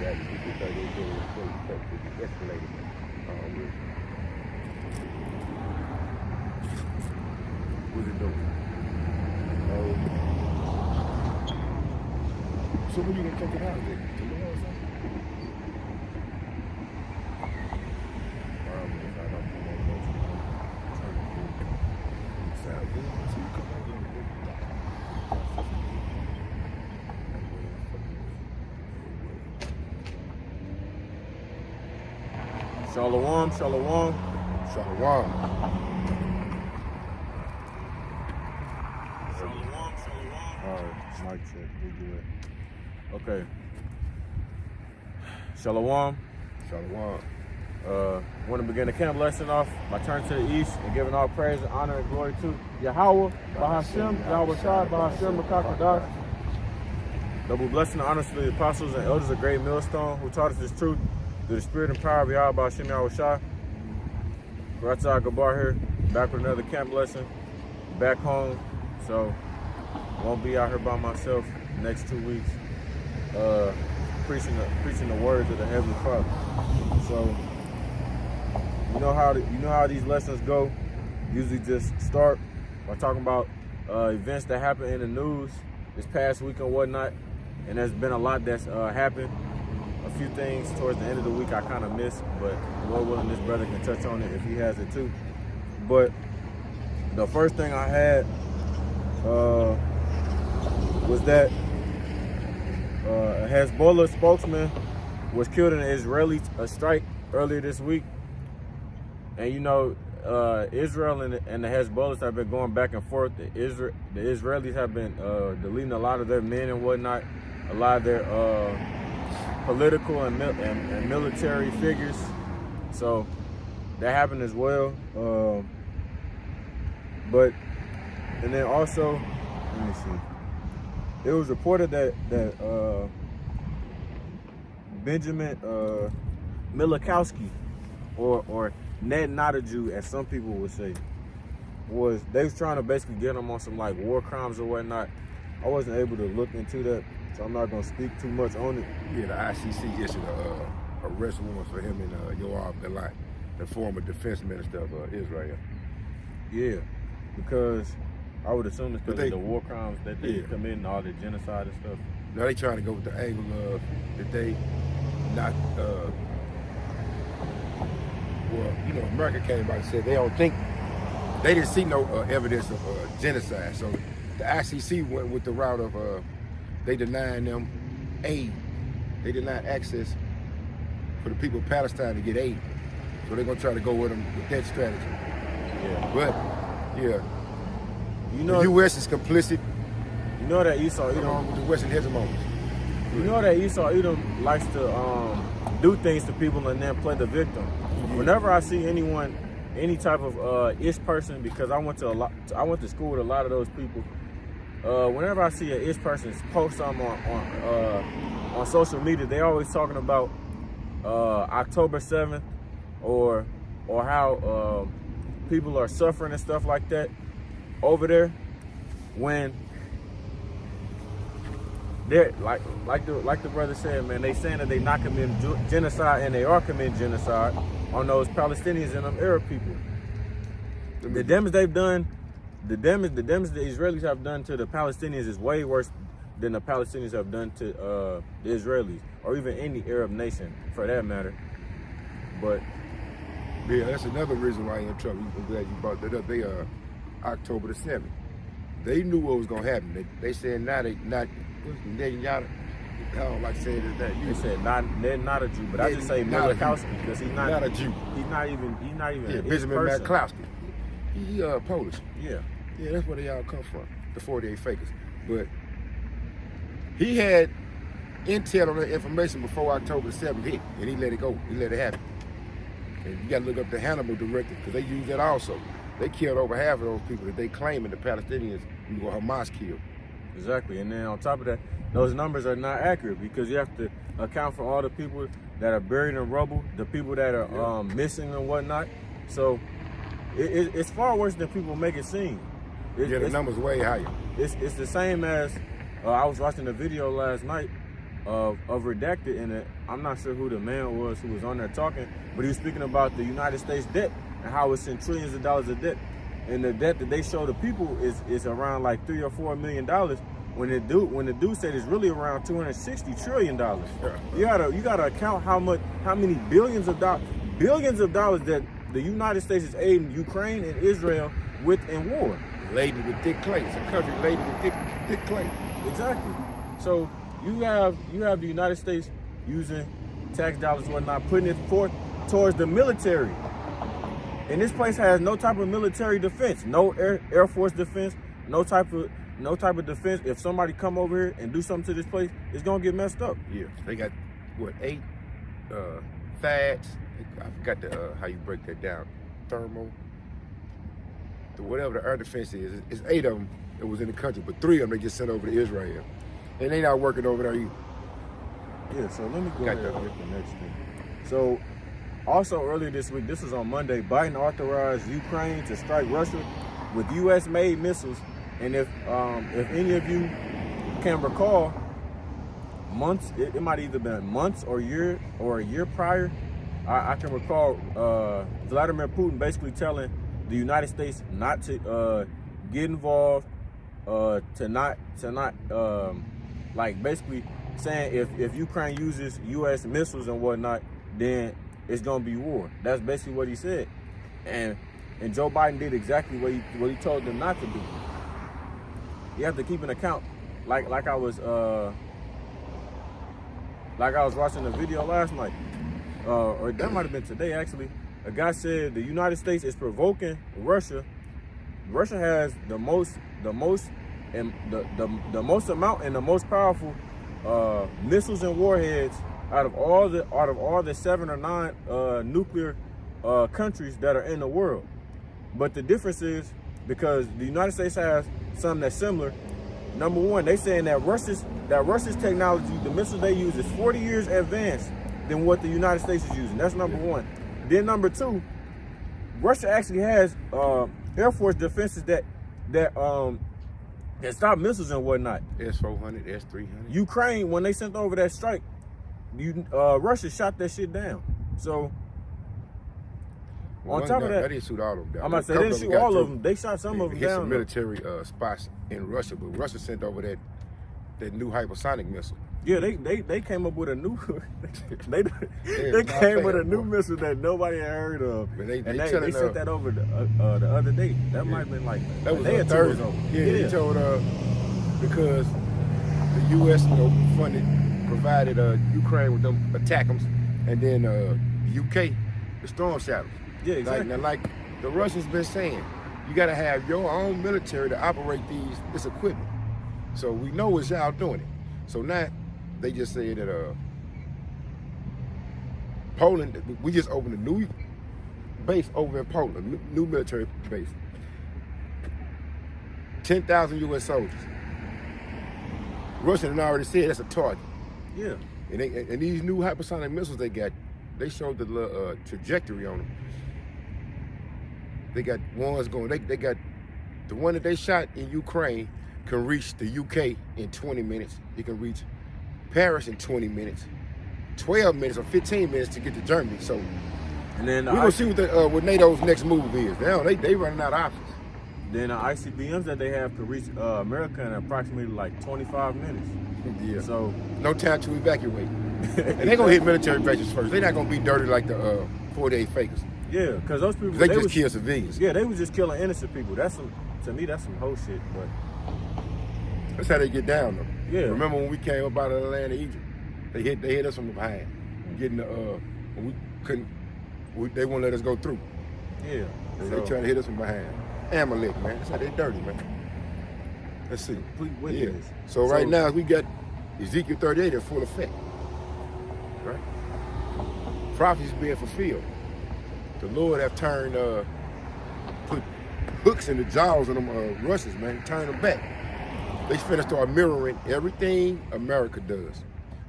that because they're getting really effective, escalated. With what it doing? So when you gonna check it out? Is it tomorrow or something? Sound good. So you come out here and Shalom, shalom. Shalom. Alright, mic check. We good. Okay. Shalom. Shalom. Want to begin the camp lesson off by turning to the east and giving all praise and honor and glory to Yahweh, Bahashem, Yahweh Shai, Bahashem, Makakadah. Double blessing and honors to the apostles and elders of Great Millstone who taught us this truth through the spirit and power of Yahweh, Bahashem, Yahweh Shai. Ratzah Gabar here, back with another camp lesson, back home, so won't be out here by myself the next 2 weeks, preaching the words of the Heavenly Father. So you know how these lessons go. Usually just start by talking about events that happen in the news this past week and whatnot, and there's been a lot that's happened. A few things towards the end of the week I kind of missed, but Lord willing, this brother can touch on it if he has it too. But the first thing I had was that a Hezbollah spokesman was killed in an Israeli strike earlier this week. And you know, Israel and the Hezbollahs have been going back and forth. The Israelis have been deleting a lot of their men and whatnot, a lot of their political and military figures. So that happened as well. And then also, let me see. It was reported that Benjamin Milikowski, or Ned Not a Jew, as some people would say, they was trying to basically get him on some like war crimes or whatnot. I wasn't able to look into that, so I'm not gonna speak too much on it. Yeah, the ICC issued a arrest warrant for him and Yoav Galant, the former defense minister of Israel. Yeah, because I would assume it's because of the war crimes that they commit and all the genocide and stuff. Now they trying to go with the angle of that they not, well, you know, America came out and said they don't think, they didn't see no evidence of genocide. So the ICC went with the route of they denying them aid. They denied access for the people of Palestine to get aid. So they're gonna try to go with them with that strategy. Yeah. But, yeah. You know, the U.S. is complicit. You know that Esau Edom, with the Western hegemony. You know that Esau Edom likes to do things to people and then play the victim. Yeah. Whenever I see anyone, any type of Ish person, because I went to school with a lot of those people. Whenever I see an Ish person post something on social media, they always talking about October 7th or how people are suffering and stuff like that over there, when they're like the brother said, man, they saying that they not committing genocide, and they are committing genocide on those Palestinians and them Arab people. The damage they've done, the damage the Israelis have done to the Palestinians is way worse than the Palestinians have done to the Israelis, or even any Arab nation for that matter. But yeah, that's another reason why you're in trouble. I'm glad you brought that up. They October the 7th. They knew what was gonna happen. They said now they not Netanyahu. I don't like saying that. They said not a Jew, but I just say Milikowski because he's not a Jew. He's not even. Yeah, Benjamin Milikowski. He Polish. Yeah. Yeah, that's where they all come from. The 48 Fakers. But he had intel on that information before October the 7th hit, and he let it go. He let it happen. And you got to look up the Hannibal directive because they use that also. They killed over half of those people that they claiming the Palestinians, Hamas killed. Exactly, and then on top of that, those numbers are not accurate because you have to account for all the people that are buried in rubble, the people that are missing and whatnot. So it's far worse than people make it seem. The number's way higher. It's the same as I was watching a video last night of redacted, and I'm not sure who the man was who was on there talking, but he was speaking about the United States debt and how it's in trillions of dollars of debt, and the debt that they show the people is around like $3 or $4 million. When the dude said it's really around $260 trillion. You gotta account how many billions of dollars that the United States is aiding Ukraine and Israel with in war. Laden with thick clay. It's a country laden with thick clay. Exactly. So you have the United States using tax dollars and whatnot, putting it forth towards the military. And this place has no type of military defense, no Air Force defense, no type of defense. If somebody come over here and do something to this place, it's gonna get messed up. Yeah, they got what, 8 THAADs. I forgot how you break that down. Thermal. Whatever the air defense is, it's 8 of them that was in the country, but 3 of them they just sent over to Israel, and they not working over there either. Yeah. So let me go ahead and get the next thing. So also earlier this week, this was on Monday, Biden authorized Ukraine to strike Russia with U.S.-made missiles. And if any of you can recall, months, it might either been months or a year prior, I can recall Vladimir Putin basically telling the United States not to get involved, to not like basically saying if Ukraine uses U.S. missiles and whatnot, then it's gonna be war. That's basically what he said, and Joe Biden did exactly what he told them not to do. You have to keep an account, like I was watching a video last night, or that might have been today actually. A guy said the United States is provoking Russia. Russia has the most amount and the most powerful missiles and warheads out of all the 7 or 9 nuclear countries that are in the world. But the difference is because the United States has something that's similar. Number one, they saying that Russia's technology, the missiles they use, is 40 years advanced than what the United States is using. That's number one. Then number two, Russia actually has Air Force defenses that stop missiles and whatnot. S-400, S-300. Ukraine, when they sent over that strike, Russia shot that shit down. So on top of that, they didn't shoot all of them down. I'm about to say they didn't shoot all of them. They shot some of them hit down. Some military spots in Russia, but Russia sent over that new hypersonic missile. Yeah, they came up with a new they came with a new missile that nobody had heard of. But they sent that over the other day. That might have been like that was a Thursday. Yeah, he told because the U.S. provided Ukraine with them ATACMS, and then the UK the Storm Shadows. Yeah, exactly. Like the Russians been saying, you got to have your own military to operate this equipment. So we know it's y'all doing it. So now they just said that Poland, we just opened a new base over in Poland, new military base. 10,000 U.S. soldiers. Russia had already said that's a target. Yeah. And these new hypersonic missiles they got, they showed the trajectory on them. They got ones going, they got the one that they shot in Ukraine can reach the UK in 20 minutes. It can reach Paris in 20 minutes, 12 minutes or 15 minutes to get to Germany. So and then we're gonna see what NATO's next move is. Now they running out of options. Then the ICBMs that they have could reach America in approximately like 25 minutes. Yeah. So no time to evacuate. And they're gonna hit military bases first. They're not gonna be dirty like the 48 fakers. Yeah, because those people they just kill civilians. Yeah, they was just killing innocent people. To me that's some whole shit. But that's how they get down though. Yeah. Remember when we came up out of the land of Egypt? They hit us from behind. Getting when we couldn't, they won't let us go through. Yeah. They trying to hit us from behind. Amalek, man. That's how they dirty, man. Let's see. Complete wickedness. Yeah. So right now we got Ezekiel 38 in full effect. Right? Prophecies being fulfilled. The Lord have turned, put hooks in the jaws of them Russians, man. Turn them back. They finna start mirroring everything America does.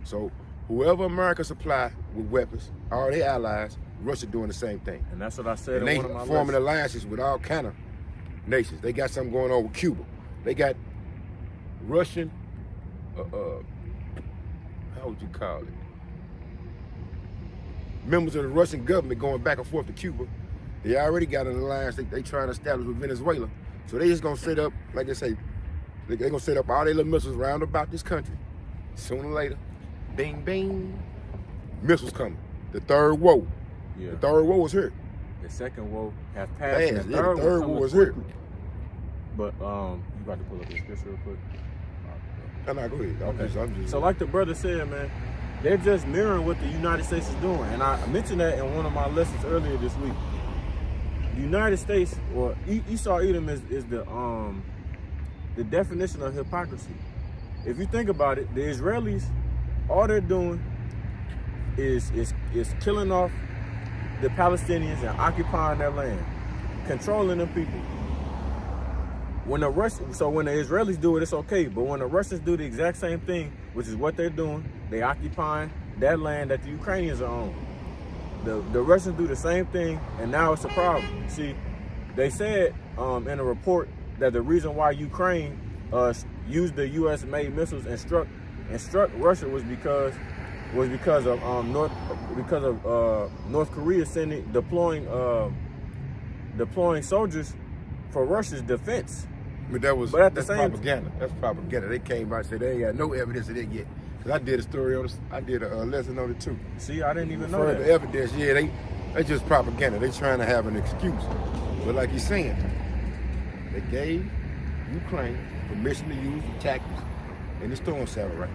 So whoever America supply with weapons, all their allies, Russia doing the same thing. And that's what I said and in they one of my forming lists. alliances with all kind of nations. They got something going on with Cuba. They got Russian, how would you call it? Members of the Russian government going back and forth to Cuba. They already got an alliance they trying to establish with Venezuela. So they just gonna set up, like they say, they gonna set up all their little missiles round about this country. Sooner or later, bing, bing, missiles coming. The third woe. Yeah. The third woe is here. The second woe has passed. Fast. The Yeah, the third one woe is coming here. quickly. But you about to pull up the scripture real quick? No, go ahead. I'm just So like the brother said, man, they're just mirroring what the United States is doing. And I mentioned that in one of my lessons earlier this week. The United States, or Esau Edom is the definition of hypocrisy. If you think about it, the Israelis, all they're doing is killing off the Palestinians and occupying their land, controlling them people. When the Israelis do it, it's okay. But when the Russians do the exact same thing, which is what they're doing, they occupying that land that the Ukrainians are on. The Russians do the same thing, and now it's a problem. See, they said in a report that the reason why Ukraine used the U.S.-made missiles and struck Russia was because of North Korea deploying soldiers for Russia's defense. But that's propaganda. That's propaganda. They came out and said they ain't got no evidence of that yet. Cause I did a story on this. I did a lesson on it too. See, I didn't even know Further that. evidence, yeah, they just propaganda. They trying to have an excuse. But like he's saying, they gave Ukraine permission to use the tactics in the storm satellite.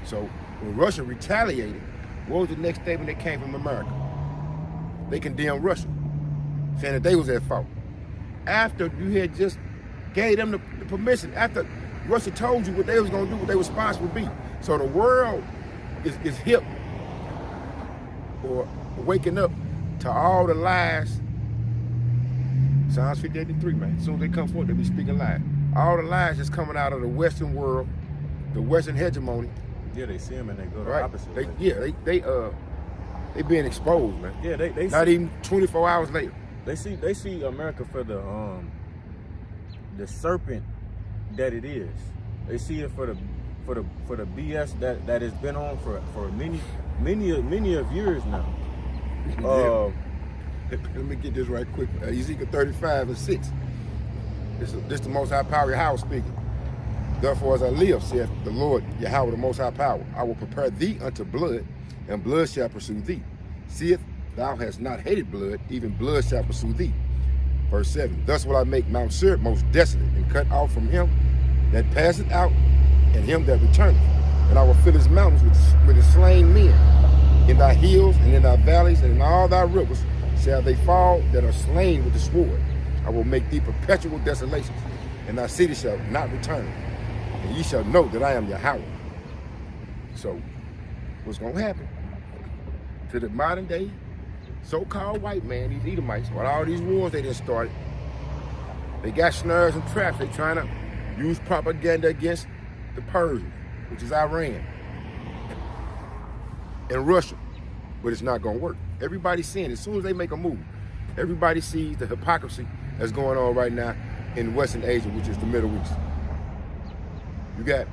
So when Russia retaliated, what was the next statement that came from America? They condemned Russia, saying that they was at fault. After you had just gave them the permission, after Russia told you what they was gonna do, what their response would be. So the world is hip or waking up to all the lies. Psalms 58:3, man. As soon as they come forth, they be speaking lies. All the lies that's coming out of the Western world, the Western hegemony. Yeah, they see them and they go the Right? opposite way. They being exposed, man. Yeah, they Not see, even 24 hours later. they see America for the serpent that it is. They see it for the BS that has been on for many of years now. Let me get this right quick. Ezekiel 35:6. This the Most High Power Yahweh speaking. Therefore, as I live, saith the Lord Yahweh, the Most High Power, I will prepare thee unto blood, and blood shall pursue thee. Seeth thou hast not hated blood, even blood shall pursue thee. Verse 7. Thus will I make Mount Seir most desolate, and cut off from him that passeth out, and him that returneth. And I will fill his mountains with his slain men. In thy hills, and in thy valleys, and in all thy rivers shall they fall that are slain with the sword. I will make thee perpetual desolations, and thy city shall not return. And ye shall know that I am Yahweh. So, what's going to happen to the modern day so-called white man, these Edomites, with all these wars they done started, they got snares and traps. They trying to use propaganda against the Persians, which is Iran, and Russia. But it's not going to work. Everybody's seeing it. As soon as they make a move, everybody sees the hypocrisy that's going on right now in Western Asia, which is the Middle East. You got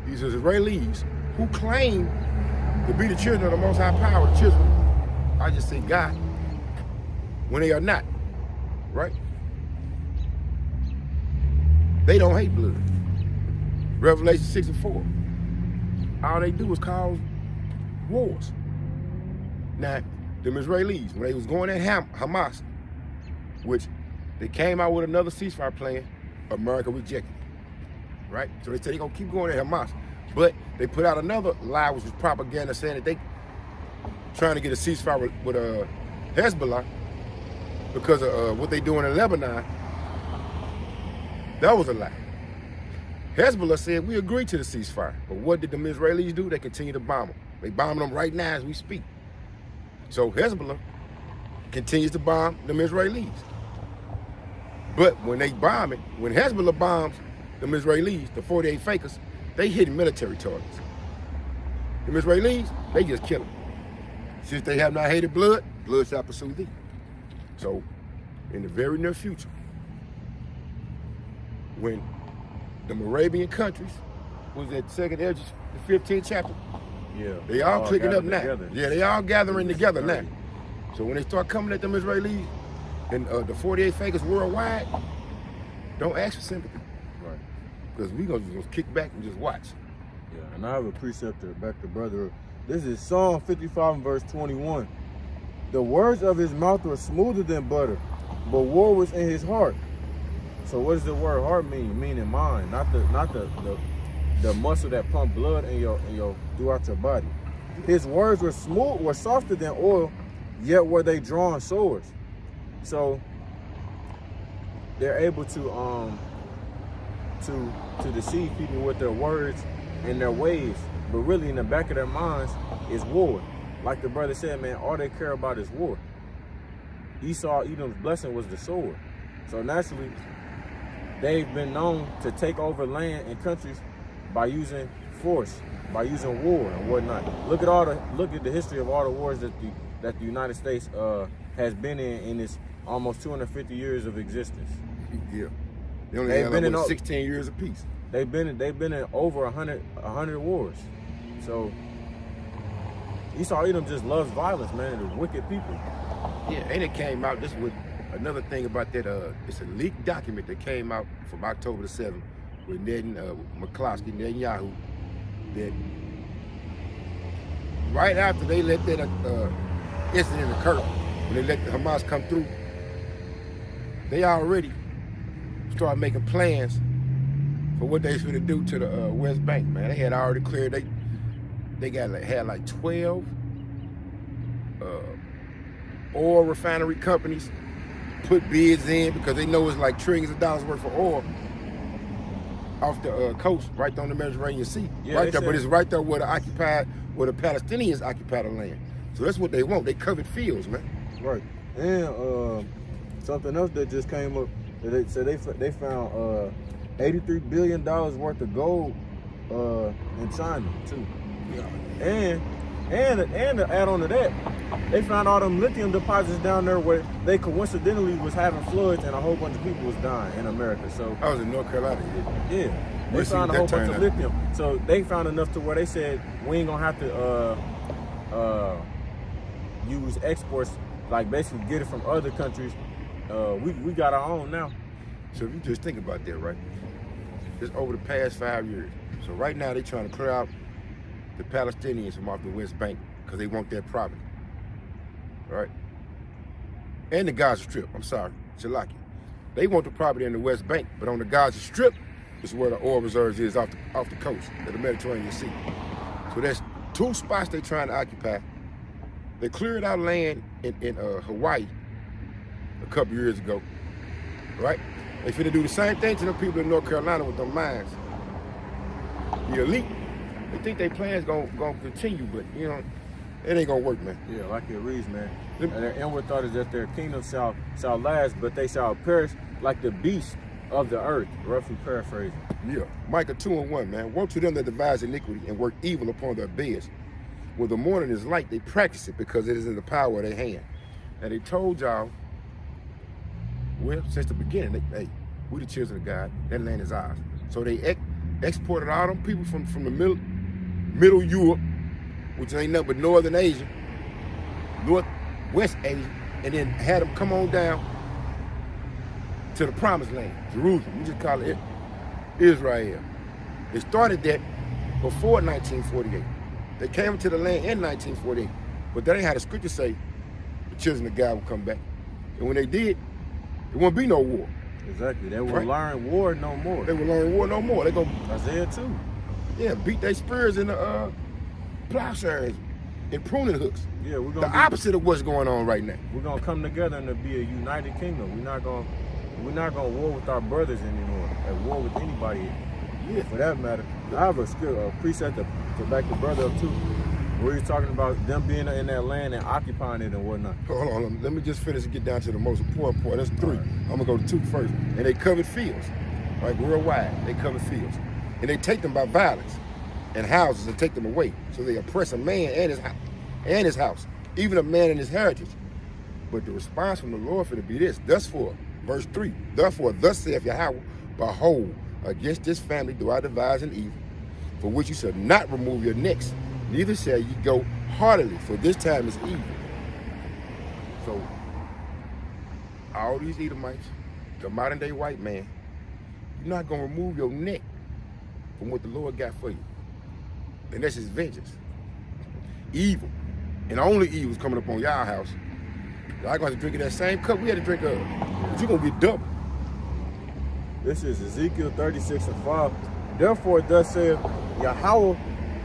these Israelis who claim to be the children of the Most High Power, the children, I just say God, when they are not, right? They don't hate blood. Revelation 6:4. All they do is cause wars. Now, them Israelis, when they was going at Hamas, which they came out with another ceasefire plan, America rejected, right? So they said they're gonna keep going at Hamas. But they put out another lie, which was propaganda, saying that they trying to get a ceasefire with Hezbollah because of what they doing in Lebanon. That was a lie. Hezbollah said, we agree to the ceasefire. But what did the Israelis do? They continue to bomb them. They bombing them right now as we speak. So Hezbollah continues to bomb them Israelis. But when they bomb it, when Hezbollah bombs them Israelis, the 48 fakers, they hitting military targets. The Israelis, they just kill them. Since they have not hated blood, blood shall pursue thee. So, in the very near future, when the Moravian countries was at second the 15th chapter. Yeah. They all clicking up gathered now. together. Yeah, they all gathering together now. Right. So when they start coming at them Israelis and the 48 fakers worldwide, don't ask for sympathy. Right. Because we gonna just kick back and just watch. Yeah, and I have a precept to back the brother up. This is Psalm 55 and verse 21. The words of his mouth were smoother than butter, but war was in his heart. So what does the word heart mean? Meaning mind, not the muscle that pump blood in your throughout your body. His words were softer than oil, yet were they drawn swords. So they're able to deceive people with their words and their ways, but really in the back of their minds is war. Like the brother said, man, all they care about is war. Esau, Edom's blessing was the sword. So naturally, they've been known to take over land and countries by using force, by using war and whatnot. Look at the history of all the wars that the United States has been in its almost 250 years of existence. Yeah. They only had like 16 years apiece. They've been in over 100 wars. So Esau Edom just loves violence, man. They're wicked people. Yeah, and it came out, this was another thing about that, it's a leaked document that came out from October the 7th with McCloskey, Netanyahu, that right after they let that incident occur, when they let the Hamas come through, they already started making plans for what they was going to do to the West Bank, man. They had already cleared, they had like 12 oil refinery companies put bids in because they know it's like trillions of dollars worth of oil off the coast, right on the Mediterranean Sea, Yeah, right there. But it's right there where the Palestinians occupy the land. So that's what they want. They covered fields, man. Right. And something else that just came up. They said they found $83 billion worth of gold in China too. Yeah. And to add on to that, they found all them lithium deposits down there where they coincidentally was having floods and a whole bunch of people was dying in America. So I was in North Carolina. yeah, they We'll see found a what whole that bunch of turned out. lithium. So they found enough to where they said we ain't gonna have to use exports, like basically get it from other countries. We got our own now. So if you just think about that, right? Just over the past 5 years. So right now they trying to clear out the Palestinians from off the West Bank because they want their property, right? And the Gaza Strip, I'm sorry, Shalaki. They want the property in the West Bank, but on the Gaza Strip is where the oil reserves is off the coast of the Mediterranean Sea. So there's 2 spots they're trying to occupy. They cleared out land in Hawaii a couple years ago, right? They finna do the same thing to the people in North Carolina with them mines. The elite, they think their plans gonna continue, but you know, it ain't gonna work, man. Yeah, like it reads, man. And their inward thought is that their kingdom shall last, but they shall perish like the beasts of the earth. Roughly paraphrasing. Yeah, Micah 2:1, man. Woe to them that devise iniquity and work evil upon their beds. When the morning is light, they practice it because it is in the power of their hand. And they told y'all, well, since the beginning, hey, we the children of God. That land is ours. So they exported all them people from the middle Europe, which ain't nothing but Northern Asia, Northwest Asia, and then had them come on down to the Promised Land, Jerusalem. We just call it Israel. They started that before 1948. They came to the land in 1948, but that ain't how the scriptures say the children of God will come back. And when they did, there won't be no war. Exactly. They will Right. learn war no more. They will learn war no more. They gonna Isaiah 2. beat their spears in the plowshares and pruning hooks. Yeah, we're The gonna opposite of what's going on right now. we're gonna come together and to be a united kingdom. We're not gonna war with our brothers anymore. At war with anybody. Yeah. For that matter, I have a precept to back the brother up too, where he's talking about them being in that land and occupying it and whatnot. Hold on, let me just finish and get down to the most important part. That's 3. I'm gonna go to 2 first. And they covered fields, right? Worldwide, they covered fields. And they take them by violence and houses and take them away. So they oppress a man and his house, even a man and his heritage. But the response from the Lord for to be this, verse 3, therefore, thus saith Yahweh, behold, against this family do I devise an evil. for which you shall not remove your necks, neither shall ye go heartily, for this time is evil. So, all these Edomites, the modern day white man, you're not going to remove your neck from what the Lord got for you. And that's his vengeance. Evil. And only evil is coming upon y'all house. Y'all going to drink of that same cup we had to drink of. But you're going to be double. This is Ezekiel 36:5. Therefore, thus saith Yahweh,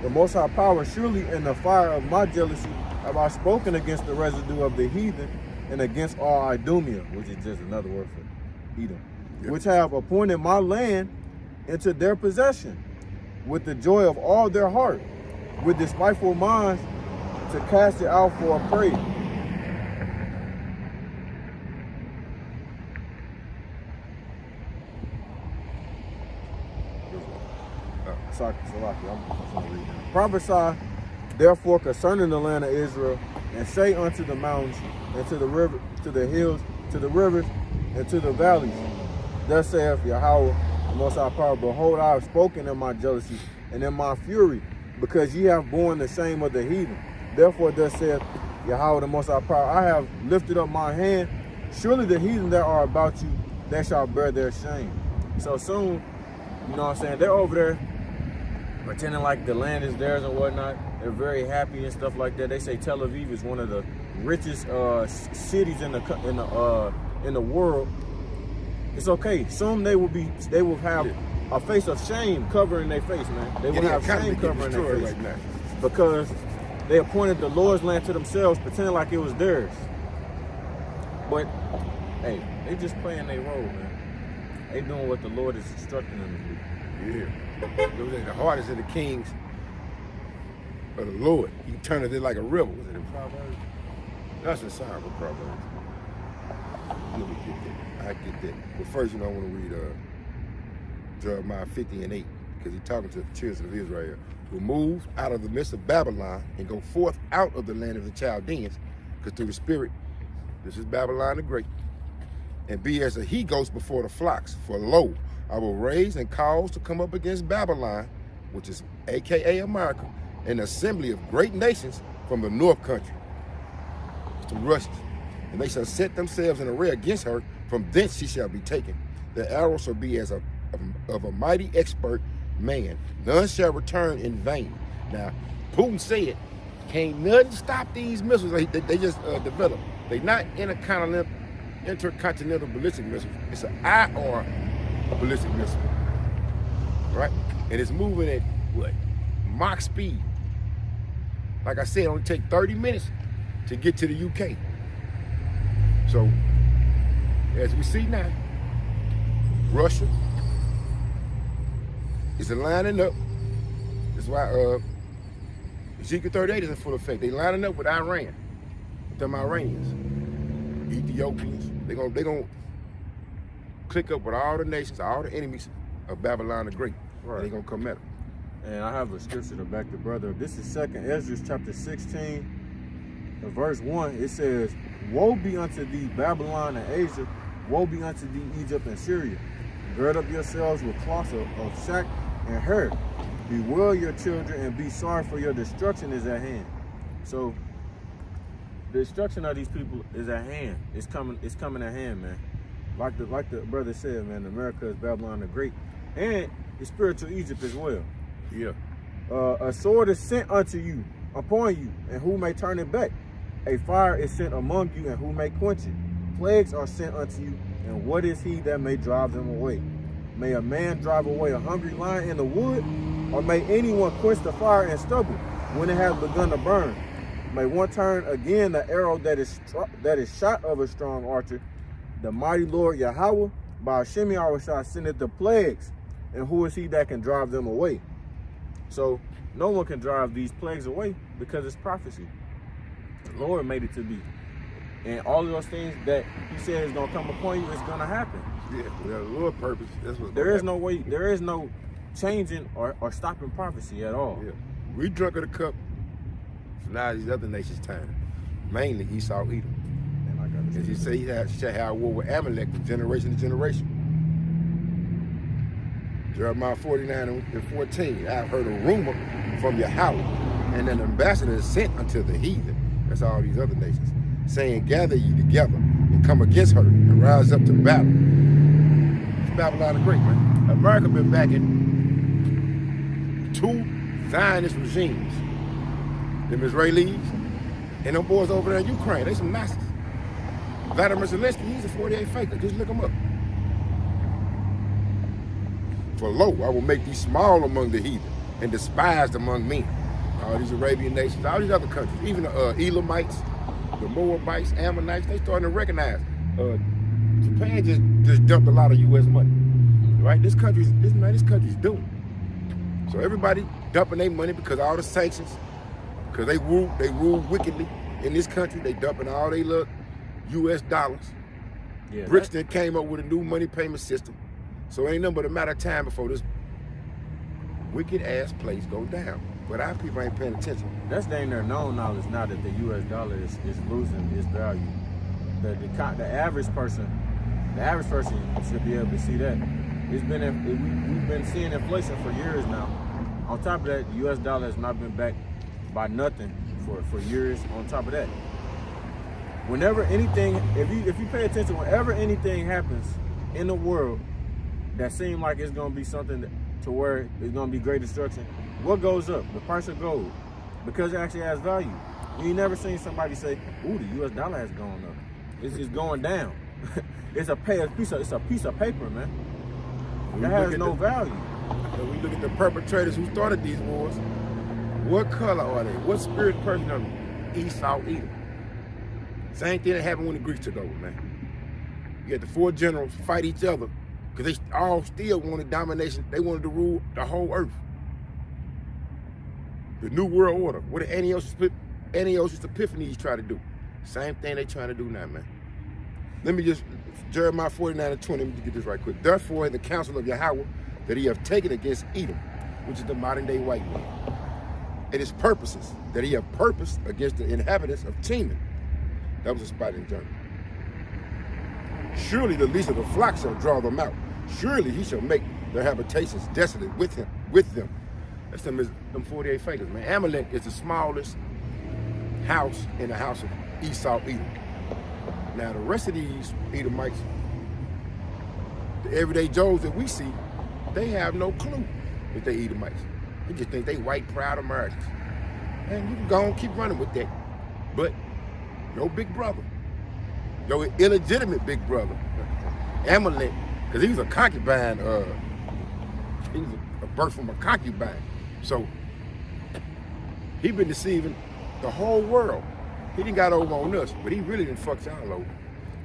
the Most High Power, surely in the fire of my jealousy have I spoken against the residue of the heathen and against all Idumea, which is just another word for Edom, which have appointed my land into their possession, with the joy of all their heart, with despiteful minds, to cast it out for a prey. Prophesy therefore concerning the land of Israel, and say unto the mountains, and to the river, to the hills, to the rivers, and to the valleys, thus saith Yahweh, the Most High Power, behold, I have spoken in my jealousy and in my fury, because ye have borne the shame of the heathen. Therefore, thus saith Yahweh, the Most High Power, I have lifted up my hand. Surely the heathen that are about you, they shall bear their shame. So soon, you know what I'm saying, they're over there pretending like the land is theirs and whatnot. They're very happy and stuff like that. They say Tel Aviv is one of the richest cities in the world. It's okay. Soon they will have a face of shame covering their face, man. They will have shame covering their face right now, because they appointed the Lord's land to themselves, pretending like it was theirs. But hey, they just playing their role, man. They doing what the Lord is instructing them to do. Yeah. The heart is in the kings of the Lord. He turneth it like a river. Was it in Proverbs? That's in Psalms of Proverbs. Let me get that. I get that. But first, I want to read Jeremiah 50:8, because he's talking to the children of Israel. Remove out of the midst of Babylon and go forth out of the land of the Chaldeans, because through the Spirit, this is Babylon the Great, and be as a he-goat before the flocks. For lo, I will raise and cause to come up against Babylon, which is AKA America, an assembly of great nations from the north country, to Russia. And they shall set themselves in array against her. From thence she shall be taken. The arrow shall be as of a mighty expert man. None shall return in vain. Now, Putin said, can't nothing stop these missiles. They just developed. They're not intercontinental ballistic missiles. It's an IR ballistic missile, right? And it's moving at what? Mach speed. Like I said, it only take 30 minutes to get to the UK. So, as we see now, Russia is lining up. That's why Ezekiel 38 is in full effect. They lining up with Iran, with them Iranians, Ethiopians. They're gonna click up with all the nations, all the enemies of Babylon the Great. Right. They're gonna come at them. And I have a scripture to back the brother. This is 2nd Ezra chapter 16, verse 1. It says, woe be unto thee, Babylon and Asia. Woe be unto thee, Egypt and Syria. Gird up yourselves with cloths of sack and hair. Bewail your children and be sorry, for your destruction is at hand. So the destruction of these people is at hand. It's coming at hand, man. Like the brother said, man, America is Babylon the Great. And it's spiritual Egypt as well. Yeah. A sword is sent unto you, upon you, and who may turn it back? A fire is sent among you, and who may quench it? Plagues are sent unto you, and what is he that may drive them away? May a man drive away a hungry lion in the wood, or may anyone quench the fire and stubble when it has begun to burn? May one turn again the arrow that is shot of a strong archer? The mighty Lord Yahweh, by Hashem Yahushua, sendeth the plagues, and who is he that can drive them away? So no one can drive these plagues away because it's prophecy. The Lord made it to be. And all of those things that he said is going to come upon you is going to happen. Yeah, the Lord's purpose. That's what's there is no way, there is no changing or stopping prophecy at all. Yeah. We drunk of the cup. So now these other nations' time. Mainly Esau, Edom. As he said, he shall have war with Amalek from generation to generation. Jeremiah 49:14. I've heard a rumor from Yahweh, and an ambassador is sent unto the heathen. That's all these other nations, saying, gather ye together and come against her and rise up to battle. It's Babylon the Great, man. America been backing 2 Zionist regimes. Them Israelis and them boys over there in Ukraine. They some Nazis. Vladimir Zelensky, he's a 48 faker. Just look him up. For lo, I will make thee small among the heathen and despised among men. All these Arabian nations, all these other countries, even the Elamites, the Moabites, Ammonites, they starting to recognize. Japan just dumped a lot of U.S. money, right? This country's doomed. So everybody dumping their money because of all the sanctions, because they rule wickedly in this country. They dumping all their little U.S. dollars. Yeah, Brixton came up with a new money payment system. So it ain't nothing but a matter of time before this wicked ass place goes down. But our people ain't paying attention. That's dang near known knowledge now that the U.S. dollar is losing its value. The average person should be able to see that. We've been seeing inflation for years now. On top of that, the U.S. dollar has not been backed by nothing for years. On top of that, whenever anything, if you pay attention, whenever anything happens in the world that seems like it's gonna be something to where it's gonna be great destruction, what goes up? The price of gold, because it actually has value. You never seen somebody say, "Ooh, the U.S. dollar has gone up." It's going down. It's a piece of paper, man. That has no value. When we look at the perpetrators who started these wars, what color are they? What spirit person are they? Esau, Edom. Same thing that happened when the Greeks took over, man. You had the 4 generals fight each other because they all still wanted domination. They wanted to rule the whole earth. The New World Order. What did Antiochus Epiphanes try to do? Same thing they trying to do now, man. Let me just, Jeremiah 49:20, let me get this right quick. Therefore, in the counsel of Yahweh that he have taken against Edom, which is the modern day white man, and his purposes that he have purposed against the inhabitants of Teman. That was a spot in Germany. Surely the least of the flock shall draw them out. Surely he shall make their habitations desolate with them. That's them 48 fakers, man. Amalek is the smallest house in the house of Esau, Edom. Now the rest of these Edomites, the everyday Joes that we see, they have no clue that they Edomites. They just think they white, proud Americans. And you can go and keep running with that. But your big brother, your illegitimate big brother, Amalek, because he was a concubine, he was a birth from a concubine. So he been deceiving the whole world. He didn't got over on us, but he really didn't fuck y'all over.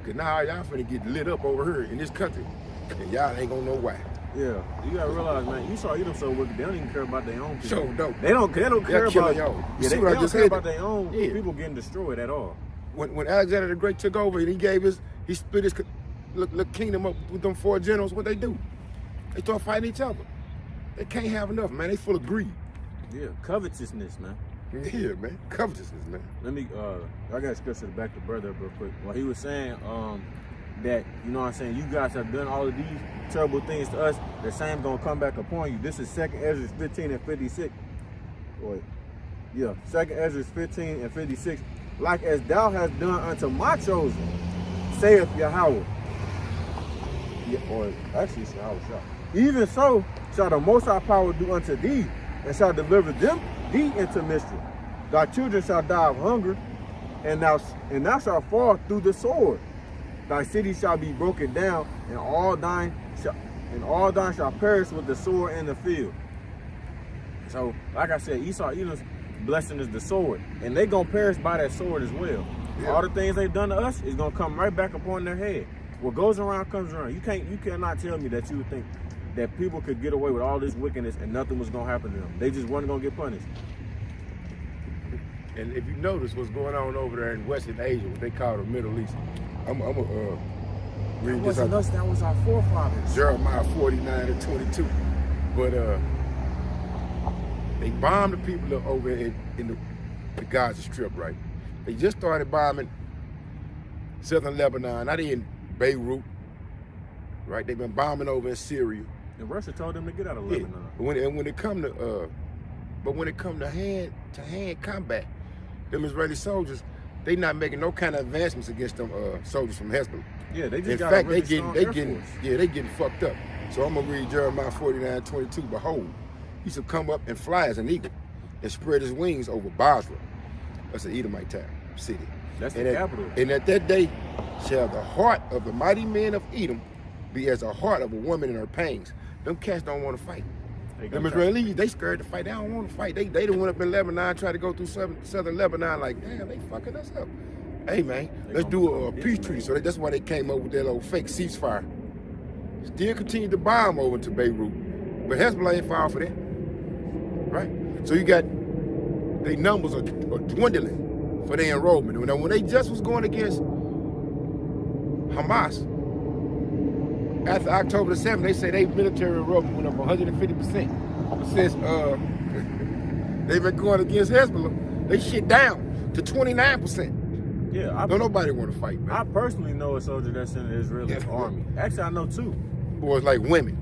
Because now y'all finna get lit up over here in this country, and y'all ain't gonna know why. Yeah, you gotta realize, man, Esau, Edom so wicked, they don't even care about their own people. So dope. They don't care about y'all. Yeah, they don't care about their own people getting destroyed at all. When Alexander the Great took over and he split his little kingdom up with them 4 generals, what they do? They start fighting each other. They can't have enough, man. They full of greed. Yeah, covetousness, man. Yeah, man. Covetousness, man. Let me, I got to scripture to back the brother up real quick. Well, he was saying that, you know what I'm saying, you guys have done all of these terrible things to us, the same gonna come back upon you. This is 2nd Ezra 15 and 56. Wait. Yeah, 2nd Ezra 15 and 56. Like as thou hast done unto my chosen, saith Yahweh. Yeah, or actually it's Yahweh shall. Even so shall the Most High power do unto thee, and shall deliver thee into mischief. Thy children shall die of hunger, and thou shalt fall through the sword. Thy city shall be broken down, and all thine shall perish with the sword in the field. So, like I said, Esau, Edom's blessing is the sword, and they gonna perish by that sword as well. Yeah. All the things they've done to us is gonna come right back upon their head. What goes around comes around. You cannot tell me that you would think that people could get away with all this wickedness and nothing was gonna happen to them. They just weren't gonna get punished. And if you notice what's going on over there in Western Asia, what they call the Middle East, I'm gonna read this out. That was our forefathers. Jeremiah 49 and 22. But they bombed the people over in the Gaza Strip, right? They just started bombing southern Lebanon, not in Beirut, right? They've been bombing over in Syria. And Russia told them to get out of Yeah. Lebanon. When it come to hand combat, them Israeli soldiers, they not making no kind of advancements against them soldiers from Hezbollah. Yeah, they just In got fact, a really they strong getting Air Force. they getting fucked up. So I'm gonna read Jeremiah 49:22. Behold, he shall come up and fly as an eagle, and spread his wings over Basra. That's an Edomite town, city. That's And the at, capital. and at that day shall the heart of the mighty men of Edom be as the heart of a woman in her pangs. Them cats don't want to fight. They Them gonna try- Israelis, they scared to fight. They don't want to fight. They done went up in Lebanon, tried to go through southern Lebanon, like, damn, they fucking us up. Hey, man, They let's gonna do a become peace Israel. treaty. So that's why they came up with that little fake ceasefire. Still continue to bomb over to Beirut. But Hezbollah ain't fall for that. Right? So you got, their numbers are dwindling for their enrollment. When they just was going against Hamas, after October the 7th, they say their military enrollment went up 150%. But since they've been going against Hezbollah, they shit down to 29%. Yeah, Don't nobody want to fight, man. I personally know a soldier that's in the Israeli Yeah. army. Actually, I know two. Boys like women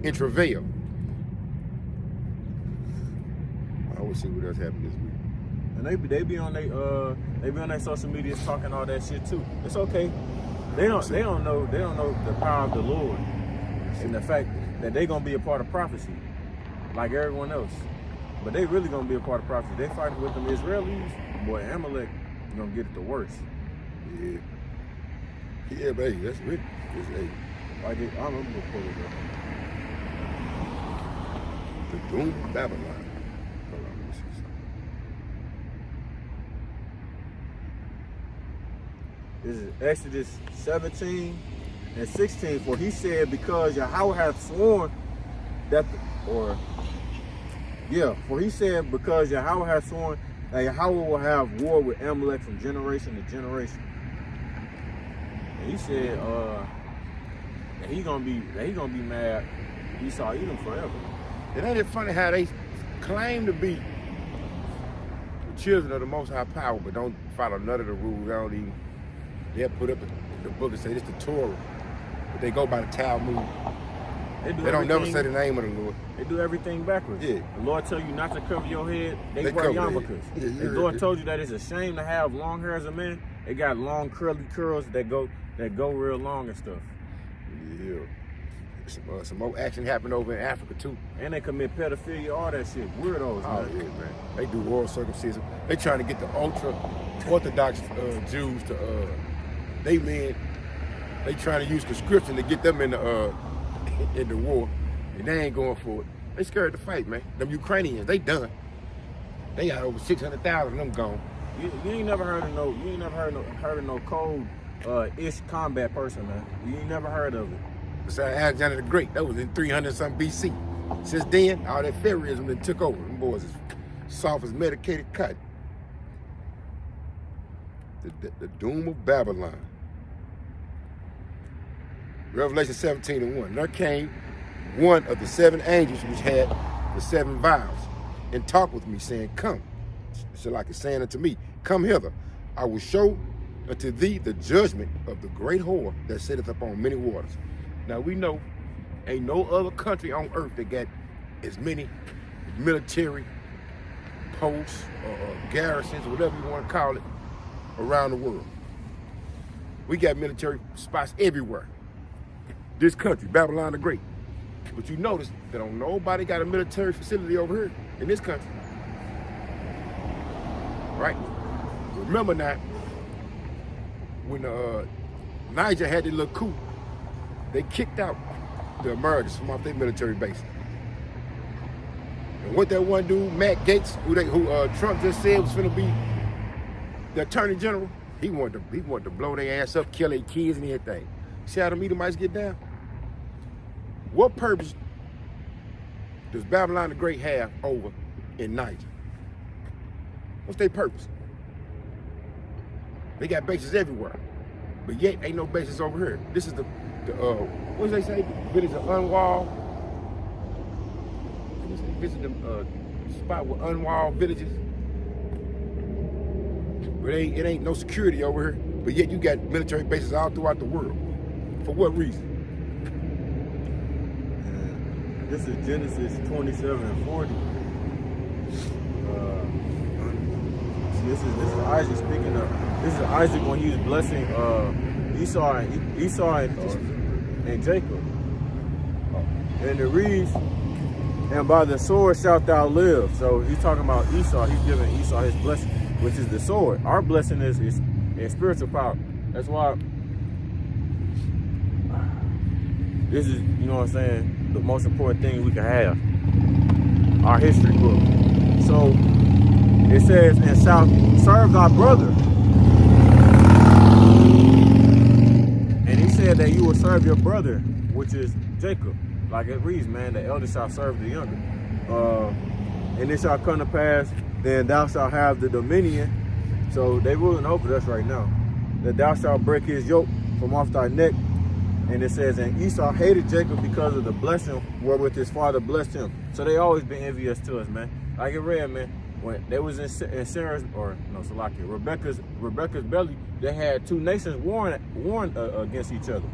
in travail. I always see what else happened this week. And they be on their social media talking all that shit too. It's okay. They don't know the power of the Lord and the fact that they gonna be a part of prophecy, like everyone else. But they really gonna be a part of prophecy. They fighting with them Israelis, boy, Amalek gonna get it the worst. Yeah. Yeah, baby, that's really, it's, hey, Like I'm gonna pull it up. the doom of Babylon. Hold on, let me see something. This is Exodus 17 and 16. For he said, because Yahweh hath sworn that, for he said, because Yahweh hath sworn that Yahweh will have war with Amalek from generation to generation. And he said that he gonna be mad. Esau Edom forever. And ain't it funny how they claim to be the children of the Most High Power, but don't follow none of the rules. They'll put up the book and say this the Torah, but they go by the Talmud. They don't never say the name of the Lord. They do everything backwards. Yeah. The Lord tell you not to cover your head. They wear cover their yarmulkes. head. Yeah, The Lord told you that it's a shame to have long hair as a man. They got long curly curls that go real long and stuff. Yeah. Some more action happened over in Africa too. And they commit pedophilia, all that shit. Weirdos, Oh man. yeah, man. They do oral circumcision. They trying to get the ultra Orthodox Jews to they trying to use conscription to get them in the war, and they ain't going for it. They scared to fight, man. Them Ukrainians, they done. They got over 600,000 of them gone. You ain't never heard of no cold ish combat person, man. You ain't never heard of it. Besides Alexander the Great, that was in 300-something BC. Since then, all that Pharaohism that took over. Them boys is soft as medicated cotton. The doom of Babylon. Revelation 17:1. There came one of the seven angels which had the seven vials, and talked with me, saying, Come. So like it's saying unto me, Come hither. I will show unto thee the judgment of the great whore that sitteth upon many waters. Now we know ain't no other country on earth that got as many military posts or garrisons or whatever you want to call it around the world. We got military spots everywhere. This country, Babylon the Great. But you notice that don't nobody got a military facility over here in this country. Right? Remember now, when Niger had their little coup, they kicked out the Americans from off their military base. And what that one dude, Matt Gaetz, who Trump just said was finna be the Attorney General, he wanted to blow their ass up, kill their kids and everything. See how the Edomites get down? What purpose does Babylon the Great have over in Niger? What's their purpose? They got bases everywhere, but yet ain't no bases over here. This is the what do they say? Village of unwalled. Visit them spot with unwalled villages. But it ain't no security over here. But yet you got military bases all throughout the world. For what reason? This is Genesis 27:40. This is Isaac speaking of. This is Isaac when he was blessing Esau and Jacob. And it reads, "And by the sword shalt thou live." So he's talking about Esau. He's giving Esau his blessing, which is the sword. Our blessing is spiritual power. That's why this is, you know what I'm saying, the most important thing we can have. Our history book. So it says, "And shalt serve thy brother." And he said that you will serve your brother, which is Jacob. Like it reads, man, the elder shall serve the younger. And it shall come to pass, then thou shalt have the dominion. So they ruling over us right now. That thou shalt break his yoke from off thy neck. And it says, "And Esau hated Jacob because of the blessing wherewith his father blessed him." So they always been envious to us, man. Like it read, man, when they was in Sarah's, or no, Salakia, Rebecca's belly, they had two nations warring against each other.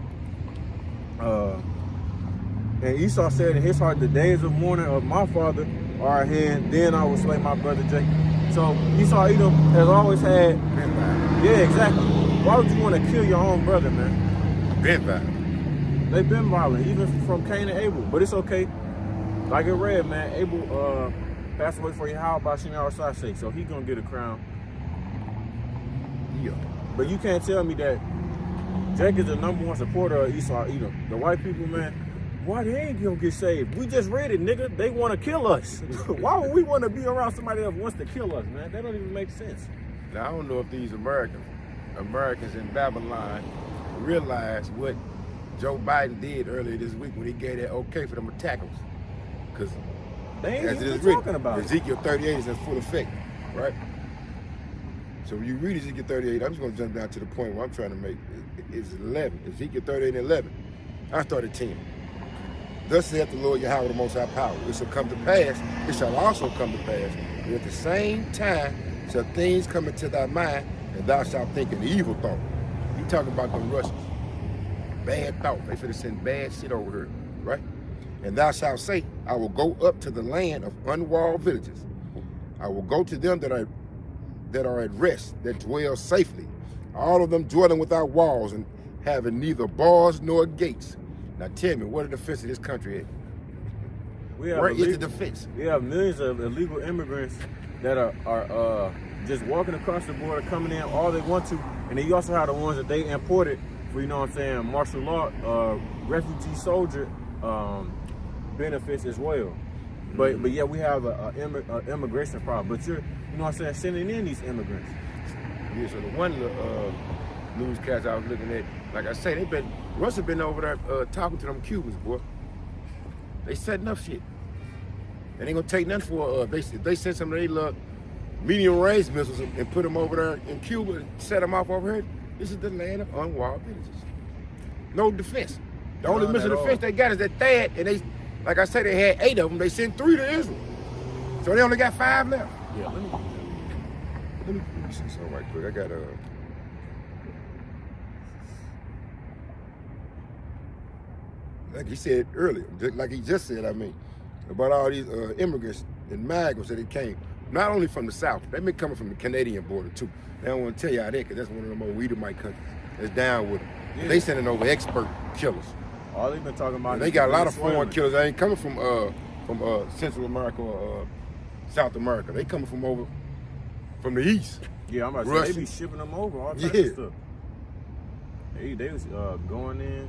And Esau said in his heart, "The days of mourning of my father are at hand, then I will slay my brother Jacob." So Esau Edom has always had, yeah, exactly. Why would you want to kill your own brother, man? Been violent. They've been violent, even from Cain and Abel. But it's okay. Like it read, man, Abel passed away for Yahweh by Shinar sake, so he gonna get a crown. Yeah. But you can't tell me that Jake is the #1 supporter of Esau Edom. The white people, man, why they ain't gonna get saved? We just read it, nigga. They want to kill us. Why would we want to be around somebody that wants to kill us, man? That don't even make sense. Now, I don't know if these Americans in Babylon realize what Joe Biden did earlier this week when he gave that okay for them attackers. Because they ain't as it even is talking written, about it. Ezekiel 38 is in full effect, right? So when you read Ezekiel 38, I'm just going to jump down to the point where I'm trying to make. It's 11. Ezekiel 38 and 11. I started 10. Thus saith the Lord Yahweh the Most High Power. It shall come to pass, it shall also come to pass, and at the same time shall things come into thy mind, and thou shalt think an evil thought. He talking about the Russians. Bad thought. They finna send bad shit over here, right? And thou shalt say, I will go up to the land of unwalled villages. I will go to them that are at rest, that dwell safely. All of them dwelling without walls and having neither bars nor gates. Now tell me, what the defense of this country is? Where is the defense? We have millions of illegal immigrants that are just walking across the border, coming in all they want to, and then you also have the ones that they imported for, you know what I'm saying, martial law, refugee soldier benefits as well. But yeah, we have an immigration problem. But you're, you know what I'm saying, sending in these immigrants. Yeah, so the one newscast I was looking at, like I say, Russia been over there talking to them Cubans, boy. They setting up shit. They ain't gonna take nothing for they send some of their medium-range missiles and put them over there in Cuba and set them off over here. This is the land of unwalled villages. No defense. The only missile defense they got is that THAAD, and they, like I said, they had 8 of them. They sent 3 to Israel, so they only got 5 left. Yeah, let me see something right quick. I got like he said earlier, like he just said, I mean, about all these immigrants and migrants that came, not only from the South, they've been coming from the Canadian border too. They don't want to tell y'all that because that's one of them old Edomite countries that's down with them. Yeah. They sending over expert killers. All they've been talking about. And they got a lot of foreign killers. They ain't coming from Central America or South America. They coming from over from the east. Yeah, I'm about to say they be shipping them over all types of stuff. They was going in.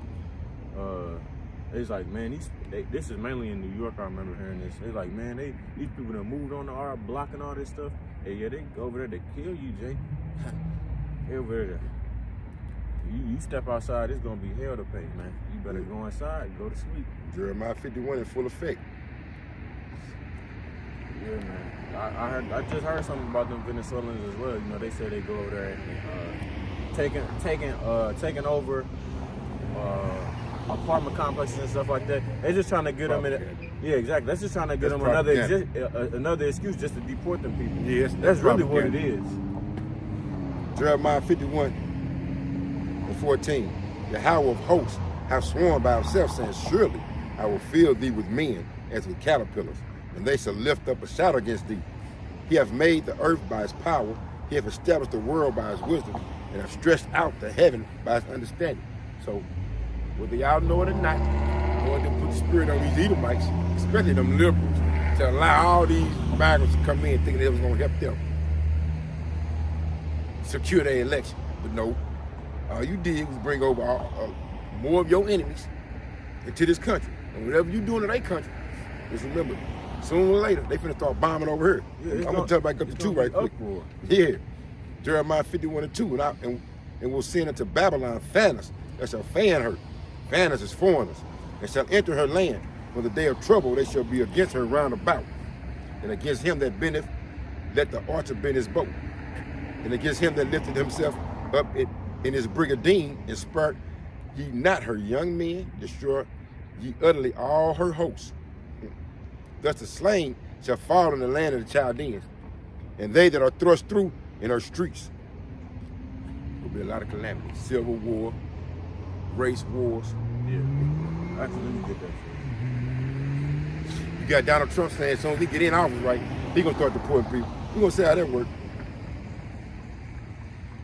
It's like, man, this is mainly in New York. I remember hearing this. It's like, man, these people that moved on the art, blocking all this stuff. Hey, yeah, they go over there to kill you, Jay. They over there. You step outside, it's gonna be hell to pay, man. You better go inside and go to sleep. Jeremiah 51 in full effect. Yeah, man. I just heard something about them Venezuelans as well. You know, they say they go over there and taking over apartment complexes and stuff like that. They're just trying to get them in it. Yeah, exactly. That's just trying to get them another excuse just to deport them people. Yes, that's really what it is. Jeremiah 51 and 14. Yahweh of hosts have sworn by himself, saying, surely I will fill thee with men as with caterpillars, and they shall lift up a shadow against thee. He hath made the earth by his power, he hath established the world by his wisdom, and hath stretched out the heaven by his understanding. So, whether y'all know it or not, Lord done put the spirit on these Edomites, especially them liberals, to allow all these migrants to come in thinking it was going to help them secure their election. But no, all you did was bring over more of your enemies into this country. And whatever you doing in their country, just remember, sooner or later, they finna start bombing over here. Yeah, I'm gonna tell back up to 2 right quick. Uproar. Yeah. Jeremiah 51:2, and will send unto Babylon fanners that shall fan her. Fanners is foreigners, and shall enter her land. For the day of trouble they shall be against her round about. And against him that bendeth, let the archer bend his bow. And against him that lifted himself up in his brigadine, and spared ye not her young men, destroy ye utterly all her hosts. Thus the slain shall fall in the land of the Chaldeans, and they that are thrust through in her streets. There will be a lot of calamity. Civil war, race wars. Yeah. Actually, let me get that. You got Donald Trump saying as soon as he get in office, right, he gonna start deporting people. We gonna see how that work.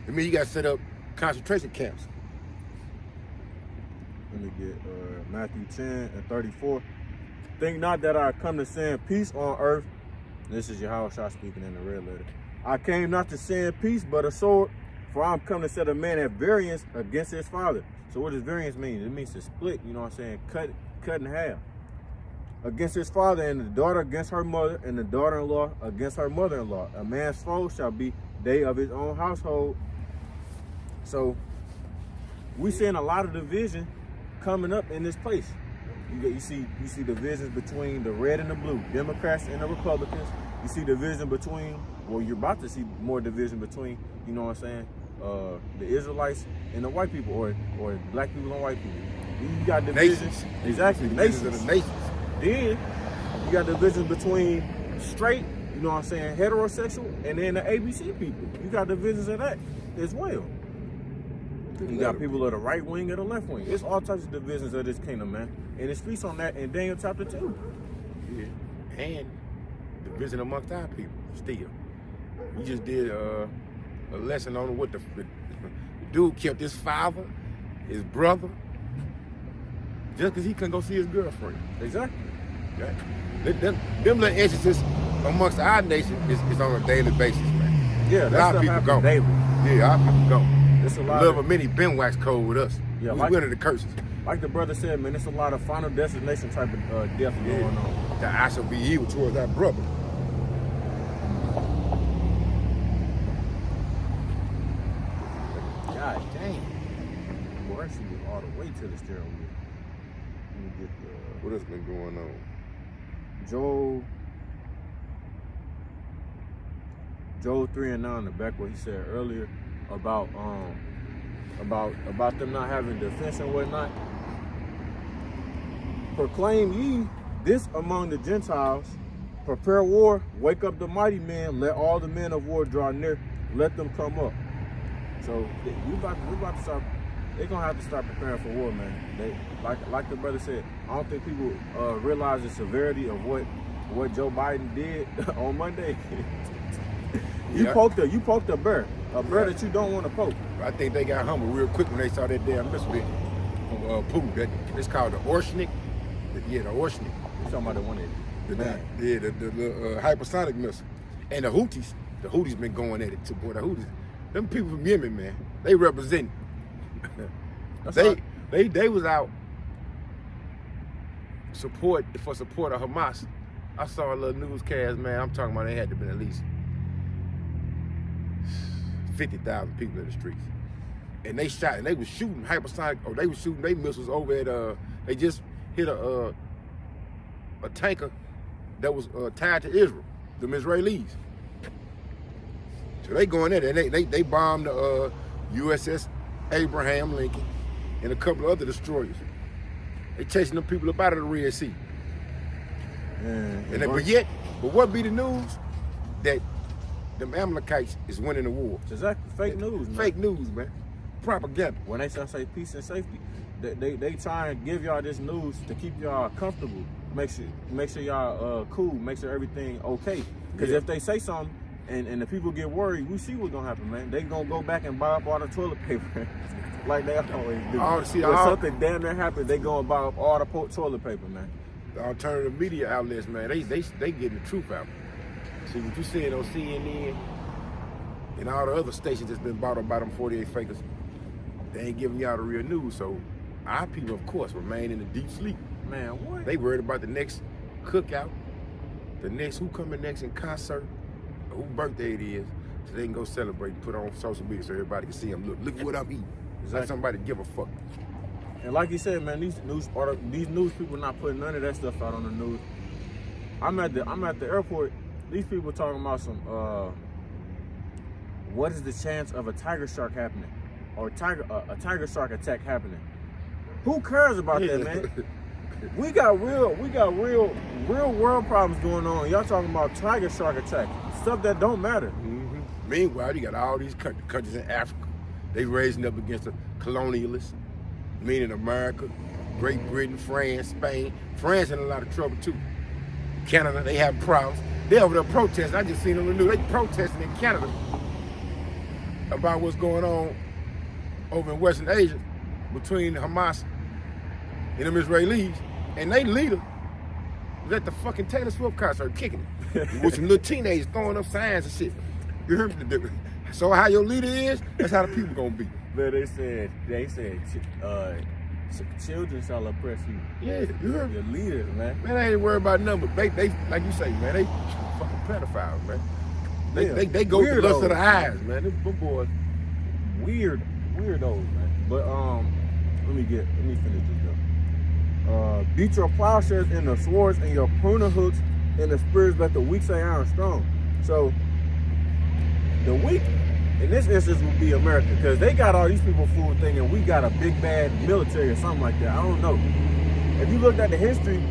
I mean, you got to set up concentration camps. Let me get Matthew 10:34. Think not that I come to send peace on earth. This is Yahushua speaking in the red letter. I came not to send peace, but a sword. For I'm come to set a man at variance against his father. So what does variance mean? It means to split, you know what I'm saying? Cut in half. Against his father, and the daughter against her mother, and the daughter-in-law against her mother-in-law. A man's foe shall be they of his own household. So we seeing a lot of division coming up in this place. You see divisions between the red and the blue, Democrats and the Republicans. You see division between, well, you're about to see more division between, you know what I'm saying, the Israelites and the white people, or black people and white people. You got divisions. Nations. Exactly, Nations nations. of the nations. Then you got divisions between straight, you know what I'm saying, heterosexual, and then the ABC people. You got divisions of that as well. You got people of the right wing and the left wing. It's all types of divisions of this kingdom, man. And it speaks on that in Daniel chapter 2. Yeah. And division amongst our people still. We just did a lesson on what the dude kept his father, his brother, just because he couldn't go see his girlfriend. Exactly. Right? Them little instances amongst our nation is on a daily basis, man. Yeah, a that lot of stuff people happens go. daily. Yeah, our people go. It's a lot Love of of many been wax cold with us. Yeah, we like- winning the curses. Like the brother said, man, it's a lot of final destination type of death going on. The I shall be evil towards our brother. God dang. Boy, I see you all the way to the steering wheel. Let me get the What else been going on? Joel 3:9, the back what he said earlier about them not having defense and whatnot. Proclaim ye this among the Gentiles, prepare war, wake up the mighty men, let all the men of war draw near, let them come up. So we about to start. They're gonna have to start preparing for war, man. They like the brother said. I don't think people realize the severity of what Joe Biden did on Monday. You Yeah. poked a bear that you don't want to poke. I think they got humble real quick when they saw that damn missile hit from Putin. It's called the Orshnik. Yeah, the Orshnik. You talking about the one that man. Yeah, the hypersonic missile. And the Houthis been going at it too, boy. The Houthis, them people from Yemen, man, they represent. They was out support of Hamas. I saw a little newscast, man. I'm talking about they had to be at least 50,000 people in the streets. And they shot, and they was shooting hypersonic, or they was shooting their missiles over at, they just hit a tanker that was tied to Israel, them Israelis. So they going in there, and they bombed the USS Abraham Lincoln and a couple of other destroyers. They chasing them people up out of the Red Sea. But what be the news? That them Amalekites is winning the war. Exactly. Fake news, man. Fake news, man. Propaganda. When they say peace and safety, they try and give y'all this news to keep y'all comfortable. make sure y'all cool, make sure everything okay. Because Yeah. if they say something and the people get worried, we see what's gonna happen, man. They gonna go back and buy up all the toilet paper, like they always do. When something damn near happens, they gonna buy up all the toilet paper, man. The alternative media outlets, man, they getting the truth out. See what you said on CNN and all the other stations that's been bought up by them 48 fakers, they ain't giving y'all the real news. So our people, of course, remain in a deep sleep. Man, what? They worried about the next cookout, the next who coming next in concert, who birthday it is, so they can go celebrate and put it on social media so everybody can see them. Look what I'm eating. Exactly. Let somebody give a fuck. And like you said, man, these news people not putting none of that stuff out on the news. I'm at the airport. These people talking about some what is the chance of a tiger shark happening or a tiger shark attack happening? Who cares about that, man? We got real world problems going on. Y'all talking about tiger shark attack, stuff that don't matter. Mm-hmm. Meanwhile, you got all these countries in Africa. They raising up against the colonialists, meaning America, Great Britain, France, Spain. France in a lot of trouble too. Canada, they have problems. They over there protesting. I just seen on the news. They protesting in Canada about what's going on over in Western Asia between Hamas and them Israelis. And they leader was at the fucking Taylor Swift concert kicking it. With some little teenagers throwing up signs and shit. You heard me? So how your leader is, that's how the people gonna be. But they said children shall oppress you. Yeah, you heard me? Your leaders, man. Man, I ain't worried about nothing, but they like you say, man, they fucking pedophiles, man. They go to the lust of the eyes, man. Them boys. Weirdos, man. But let me finish this up. Beat your plowshares and the swords and your pruning hooks and the spears, let the weak say I am strong. So the weak in this instance would be America, because they got all these people fooled thinking we got a big bad military or something like that. I don't know. If you looked at the history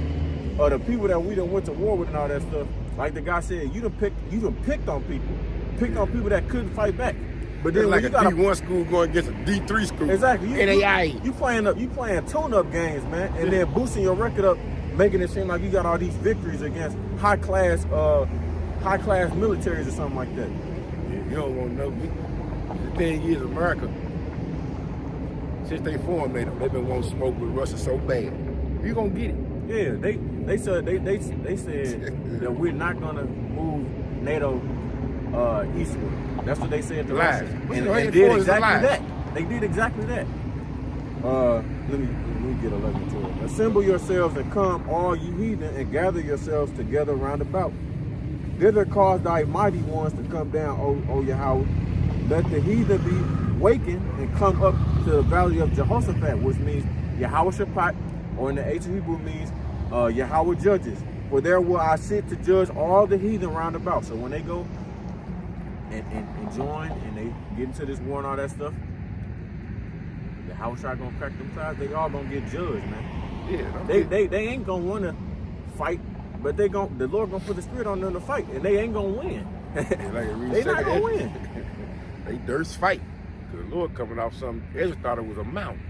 of the people that we done went to war with and all that stuff, like the guy said, you done picked on people that couldn't fight back. But then like when a you got D1 school going against a D3 school. Exactly. You playing tune-up games, man, and then boosting your record up, making it seem like you got all these victories against high class militaries or something like that. You don't want to know. The thing is, America, since they formed, they've been wanting to smoke with Russia so bad. You gonna get it? Yeah, they said that we're not gonna move NATO eastward. That's what they said to Lies. Russia, What and you they ain't did for is exactly lies. that. They did exactly that. Let me get 11 to it. Assemble yourselves and come, all you heathen, and gather yourselves together round about. Thither cause thy mighty ones to come down, O Yahweh. Let the heathen be wakened and come up to the valley of Jehoshaphat, which means Yahweh Shaphat, or in the ancient Hebrew means Yahweh judges. For there will I sit to judge all the heathen round about. So when they go and join and they get into this war and all that stuff, the house are gonna crack them sides. They all gonna get judged, man. Yeah. They ain't gonna wanna fight, but the Lord gonna put the spirit on them to fight, and they ain't gonna win. They not gonna win. They dirst fight. Cause the Lord coming off something. Ezra thought it was a mountain.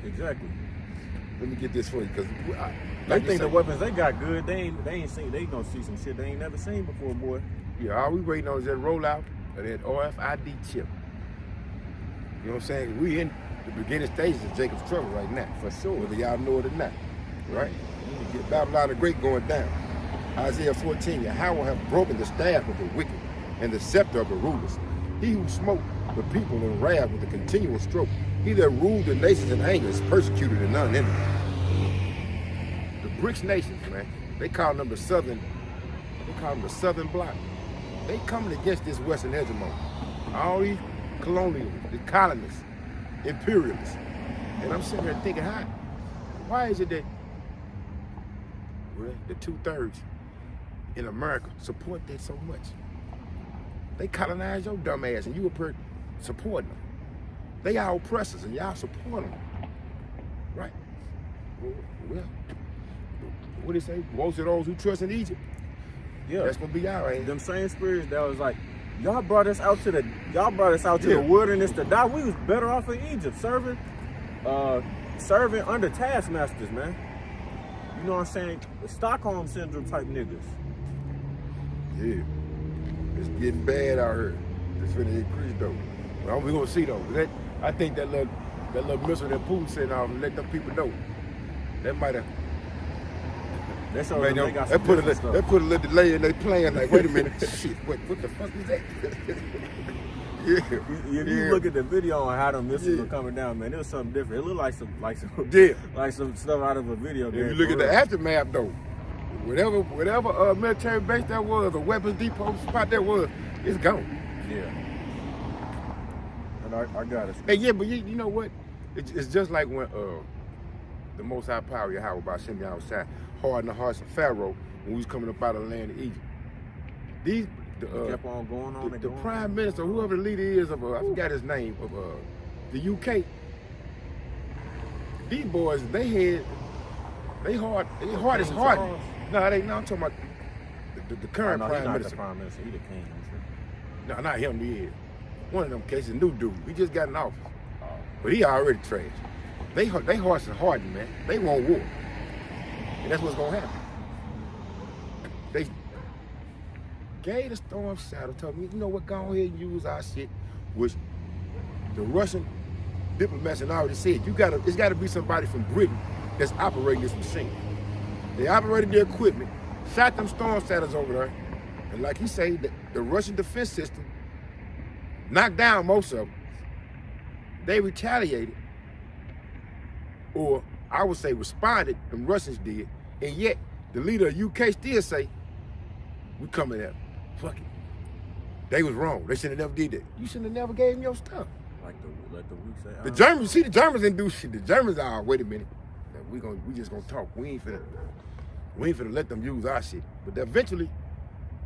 Exactly. Let me get this for you, cause They think the weapons they got good. They ain't seen. They gonna see some shit they ain't never seen before, boy. Yeah, all we waiting on is that rollout of that RFID chip. You know what I'm saying? We in the beginning stages of Jacob's trouble right now, for sure. Whether y'all know it or not, right? We need to get Babylon the Great going down. Isaiah 14, Yahweh have broken the staff of the wicked and the scepter of the rulers. He who smote the people in wrath with a continual stroke. He that ruled the nations in anger is persecuted and none enemy. The BRICS nations, man, they call them the Southern Bloc. They coming against this Western hegemony. All these colonialists, the colonists, imperialists. And I'm sitting there thinking, why is it that the 2/3 in America support that so much? They colonize your dumb ass and you were supporting them. They are oppressors and y'all support them. Right? Well, what do they say? Most of those who trust in Egypt. Yeah. That's gonna be y'all, ain't it? Them same spirits that was like, y'all brought us out to the wilderness to die. We was better off in Egypt, serving under taskmasters, man. you know what I'm saying, Stockholm syndrome type niggas. Yeah. It's getting bad out here. It's finna increase though. But we gonna see though. I think that little missile that Putin sent out and let them people know. That might have. They got put a little delay in their plan. Like, wait a minute, shit, what the fuck is that? Yeah. If you look at the video on how them missiles were coming down, man, it was something different. It looked like some like some stuff out of a video game. If you look at the aftermath though, whatever military base that was, or weapons depot spot that was, it's gone. Yeah. And I got it. Hey, yeah, but you know what? It's just like when the Most High Power Yahweh by sending me outside, hardened the hearts of Pharaoh when we was coming up out of the land of Egypt. Kept on going on. The prime minister, whoever the leader is of, I forgot his name, of the UK. These boys, they hard as hard. No, I'm talking about the current prime minister. The prime minister, he the king. No, not him. He is one of them cases. New dude. He just got in office, but he already trashed. They hearts are hardened, man. They want war, and that's what's gonna happen. They gave the storm shadow, told me, you know what, go ahead and use our shit, which the Russian diplomats had already said, it's gotta be somebody from Britain that's operating this machine. They operated the equipment, shot them storm shadows over there, and like he said, the Russian defense system knocked down most of them. They retaliated, or I would say responded, the Russians did, and yet the leader of UK still say, we coming at them. Fuck it. They was wrong. They should have never did that. You should have never gave them your stuff. Like the weak say. The Germans, the Germans didn't do shit. The Germans are, wait a minute. We just gonna talk. We ain't finna let them use our shit. But eventually,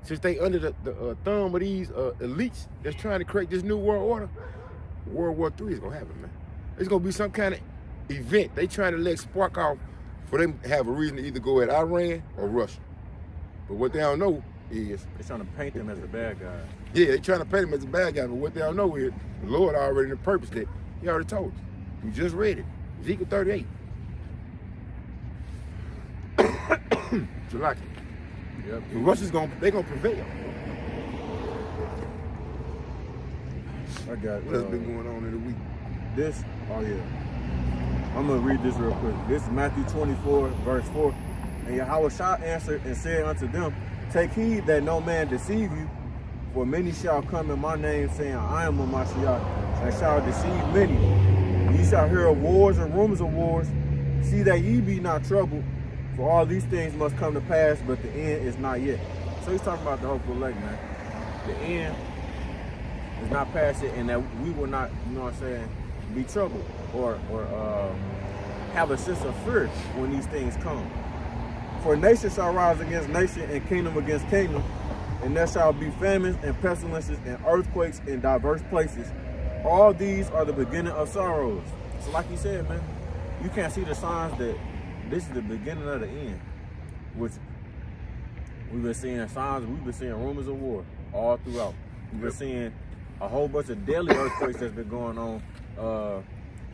since they under the thumb of these elites that's trying to create this new world order, World War III is gonna happen, man. It's gonna be some kind of event. They trying to let spark off for them to have a reason to either go at Iran or Russia. But what they don't know is they're trying to paint them as the bad guy. Yeah, they're trying to paint them as the bad guy, but what they don't know is the Lord already in the purpose that he already told you. You just read it. Ezekiel 38. July. Yep. The Russians they gonna prevail. I got what's been going on in the week. I'm gonna read this real quick. This is Matthew 24, verse 4. And Yahweh shall answer and said unto them, take heed that no man deceive you, for many shall come in my name, saying, I am a Mashiach, and shall deceive many. Ye shall hear of wars and rumors of wars. See that ye be not troubled, for all these things must come to pass, but the end is not yet. So he's talking about the hopeful elect, man. The end is not past it, and that we will not, you know what I'm saying, be troubled or have a sense of fear when these things come. For nation shall rise against nation, and kingdom against kingdom, and there shall be famines and pestilences and earthquakes in diverse places. All these are the beginning of sorrows. So like you said, man, you can't see the signs that this is the beginning of the end. Which we've been seeing signs, we've been seeing rumors of war all throughout. We've been seeing a whole bunch of deadly earthquakes that's been going on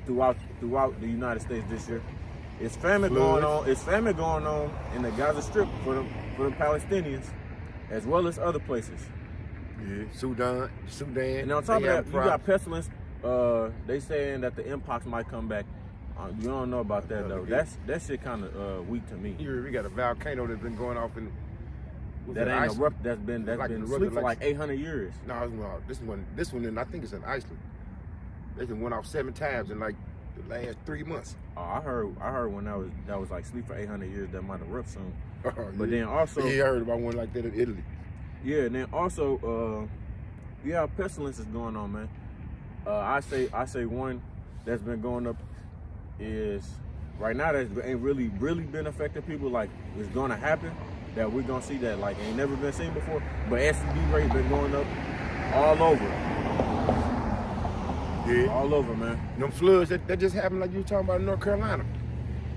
throughout the United States this year. It's famine going on. It's famine going on in the Gaza Strip for the Palestinians, as well as other places. Yeah, Sudan. And on top of that, you got pestilence. They saying that the mpox might come back. You don't know about that though. That shit kind of weak to me. We got a volcano that's been going off in. That ain't erupted. That's been asleep for like 800 years. No, this one, I think it's in Iceland. They been went off 7 times in like the last 3 months. Oh, I heard when that was like sleep for 800 years, that might erupt soon. But yeah. Then also, I heard about one like that in Italy. Yeah, and then also, pestilence is going on, man. I say one that's been going up is right now that ain't really been affecting people. Like it's gonna happen, that we're gonna see that like ain't never been seen before. But STD rate been going up all over. Yeah, all over, man. Them floods that just happened, like you were talking about in North Carolina.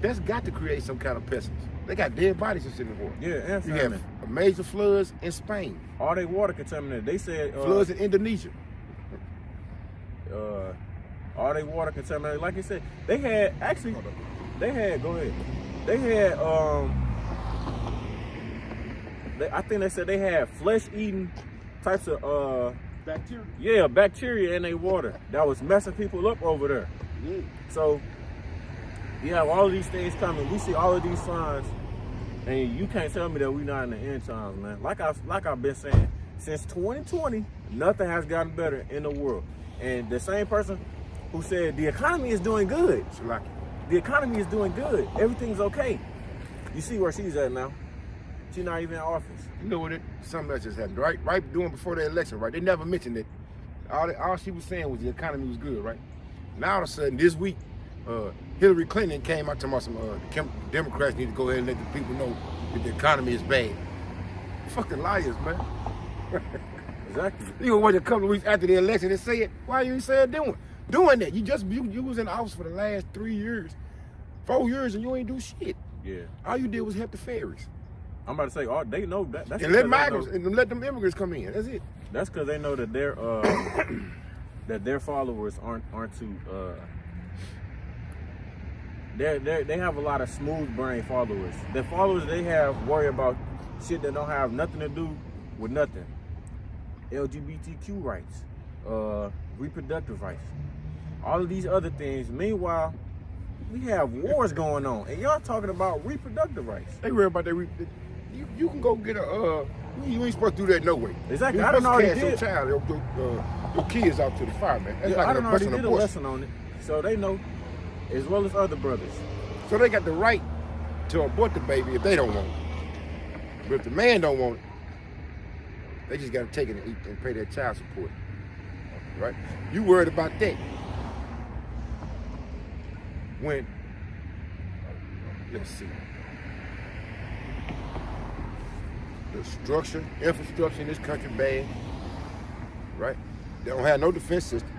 That's got to create some kind of pestilence. They got dead bodies in the water. Yeah, and you have major floods in Spain. All they water contaminated. They said floods in Indonesia. All they water contaminated. Like I said, they had go ahead. They had I think they said they had flesh-eating types of Bacteria. bacteria in their water that was messing people up over there. Yeah. So you have all of these things coming. We see all of these signs, and you can't tell me that we're not in the end times, man. Like I've been saying, since 2020, nothing has gotten better in the world. And the same person who said the economy is doing good, the economy is doing good, everything's okay. You see where she's at now. She's not even in office. You know what? Something else just happened, right? Right doing before the election, right? They never mentioned it. All she was saying was the economy was good, right? Now all of a sudden, this week, Hillary Clinton came out talking about the Democrats need to go ahead and let the people know that the economy is bad. Fucking liars, man. Exactly. You wait a couple of weeks after the election and say it. Why you ain't saying doing that? You was in office for the last 3 years, 4 years, and you ain't do shit. Yeah. All you did was help the ferries. I'm about to say, oh, they know that. That's And let because they migrants know- and let them immigrants come in. That's it. That's because they know that their followers aren't too. They have a lot of smooth brain followers. The followers they have worry about shit that don't have nothing to do with nothing. LGBTQ rights, reproductive rights, all of these other things. Meanwhile, we have wars going on, and y'all talking about reproductive rights. They worry about that. You can go get a. You ain't supposed to do that no way. Exactly. You I done already cast your did. child, your kids out to the fire, man. That's Yeah, like I an done already abortion. did a lesson on it, so they know, as well as other brothers. So they got the right to abort the baby if they don't want it. But if the man don't want it, they just got to take it and pay their child support. Right? You worried about that. When, let's see, the infrastructure in this country bad, right? They don't have no defense system.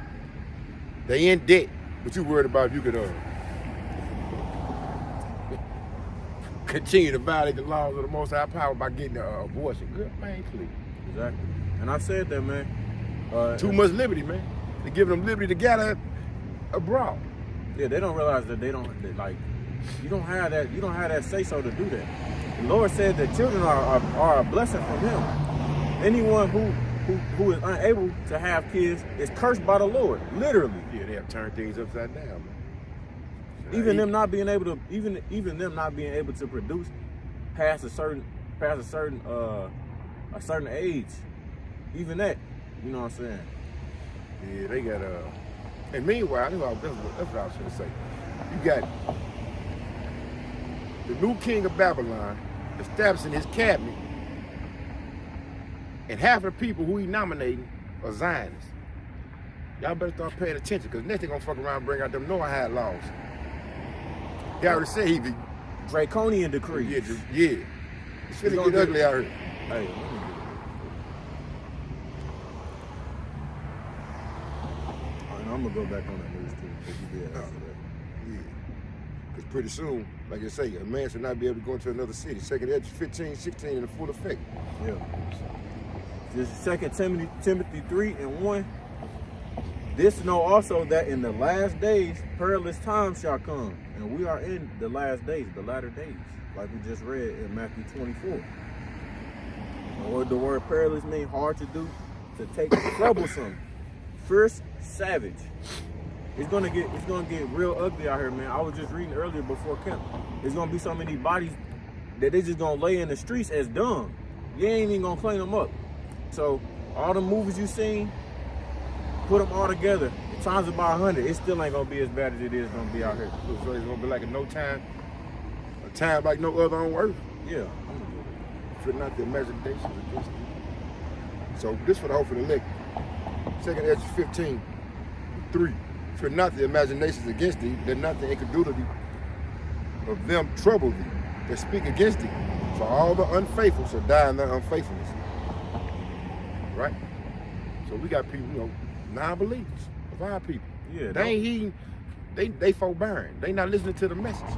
They in debt, but you worried about if you could continue to violate the laws of the Most High Power by getting an abortion. Good man, please. Exactly. And I said that, man. Too much liberty, man. They're giving them liberty to gather abroad. Yeah, they don't realize that you don't have that say so to do that. The Lord said that children are a blessing from Him. Anyone who is unable to have kids is cursed by the Lord, literally. Yeah, they have turned things upside down, man. Even them not being able to produce past a certain age, even that, you know what I'm saying? Yeah, they got and meanwhile, that's what I was gonna say. You got the new king of Babylon establishing his cabinet, and half of the people who he nominating are Zionists. Y'all better start paying attention, because next they're gonna fuck around and bring out them Noahide laws. He already said he be Draconian decree. yeah. It's finna get ugly out here. Hey, let me get it. I'm gonna go back on that news too. If you did after that. Yeah. Because pretty soon, like I say, a man should not be able to go into another city. 2nd Ezra 15, 16 in full effect. Yeah. This is 2 Timothy 3:1. This know also that in the last days perilous times shall come. And we are in the last days, the latter days, like we just read in Matthew 24. Or the word perilous means hard to do, to take, troublesome, fierce, savage. It's gonna get real ugly out here, man. I was just reading earlier before camp. There's gonna be so many bodies that they just gonna lay in the streets as dung. You ain't even gonna clean them up. So all the movies you seen, put them all together, times about 100, it still ain't gonna be as bad as it is gonna be out here. So it's gonna be like a time like no other on earth. Yeah. Fitting out the imaginations against it. So this for the hope of the elect. 2nd Ezra 15:3. Fear not the imaginations against thee, that not the incredulity of them trouble thee, that speak against thee. For all the unfaithful shall die in their unfaithfulness. Right? So we got people, non-believers of our people. Yeah. They ain't heeding, they forbearing. They not listening to the message.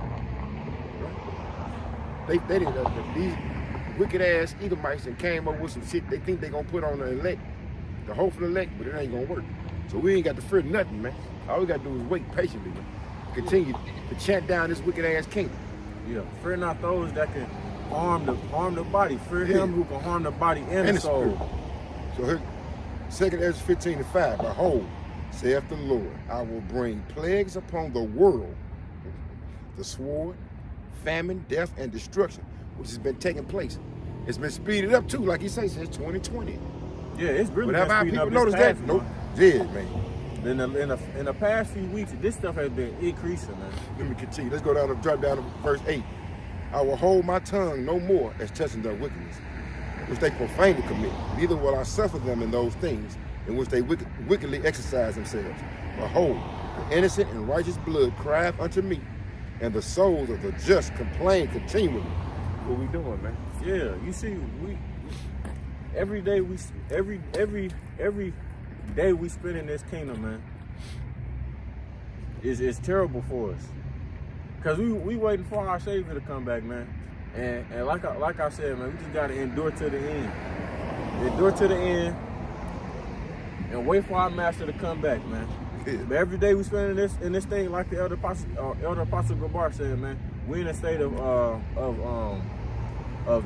Right? These wicked ass Edomites and came up with some shit they think they gonna put on the elect, the hopeful elect, but it ain't gonna work. So we ain't got to fear nothing, man. All we gotta do is wait patiently, man. Continue to chant down this wicked ass kingdom. Yeah, fear not those that can harm the body. Fear him who can harm the body and the soul. Spirit. So here, 2 Ezra 15:5. Behold, saith the Lord, I will bring plagues upon the world, the sword, famine, death, and destruction, which has been taking place. It's been speeded up too, like he says, since 2020. Yeah, it's really But have been our speeding people up noticed this that? past Nope. month. Yeah, man. In the past few weeks, this stuff has been increasing, man. Let me continue. Let's go down and drop down to verse 8. I will hold my tongue no more as touching their wickedness, which they profanely commit. Neither will I suffer them in those things in which they wickedly exercise themselves. Behold, the innocent and righteous blood crieth unto me, and the souls of the just complain continually. What we doing, man? Yeah, you see, every day we spend in this kingdom, man, is terrible for us. Cause we waiting for our Savior to come back, man. And like I said, man, we just gotta endure to the end. Endure to the end and wait for our master to come back, man. Yeah. But every day we spend in this thing, like the Elder Apostle Gabar said, man, we in a state of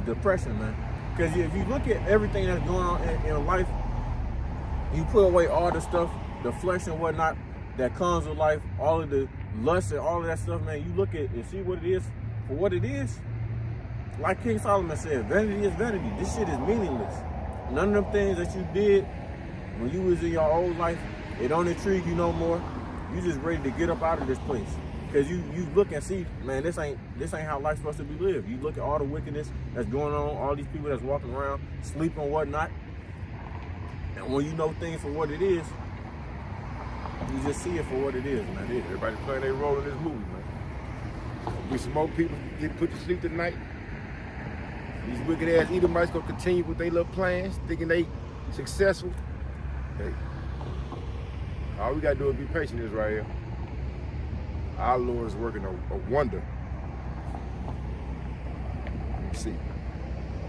depression, man. Because if you look at everything that's going on in life, you put away all the stuff, the flesh and whatnot that comes with life, all of the lust and all of that stuff, man. You look at and see what it is for what it is. Like King Solomon said, vanity is vanity. This shit is meaningless. None of them things that you did when you was in your old life, it don't intrigue you no more. You just ready to get up out of this place. Cause you look and see, man, this ain't how life's supposed to be lived. You look at all the wickedness that's going on, all these people that's walking around, sleeping and whatnot. And when you know things for what it is, you just see it for what it is, man. Yeah, everybody playing their role in this movie, man. We some more people get put to sleep tonight. These wicked ass Edomites gonna continue with their little plans, thinking they successful. Hey, all we gotta do is be patient, Israel. Our Lord is working a wonder. Let me see.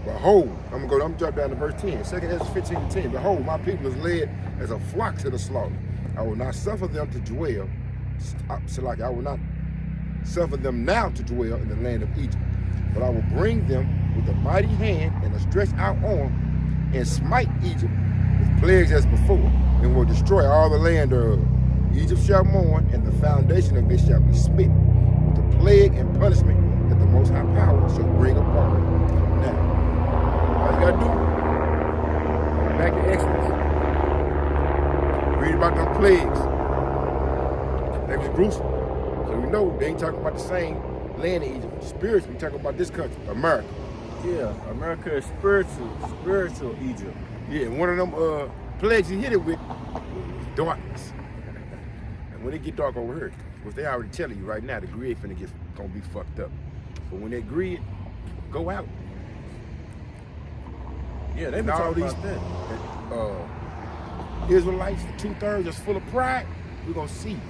Behold, I'm gonna drop down to verse 10. 2 Ezra 15:10. Behold, my people is led as a flock to the slaughter. I will not suffer them to dwell. So like I will not suffer them now to dwell in the land of Egypt, but I will bring them with a mighty hand and a stretched out arm, and smite Egypt with plagues as before, and will destroy all the land thereof. Egypt shall mourn, and the foundation of it shall be smitten with the plague and punishment that the Most High Power shall bring upon it. Now, all you gotta do, back to Exodus. Read about them plagues. They was gruesome. So we know they ain't talking about the same land in Egypt. Spiritually, we talking about this country, America. Yeah, America is spiritual Egypt. Yeah, one of them plagues he hit it with was darkness. And when it get dark over here, which they already telling you right now, the grid gonna be fucked up. But when that grid go out, yeah, they been all talking these about that. Israelites, 2/3 that's full of pride, we're gonna see.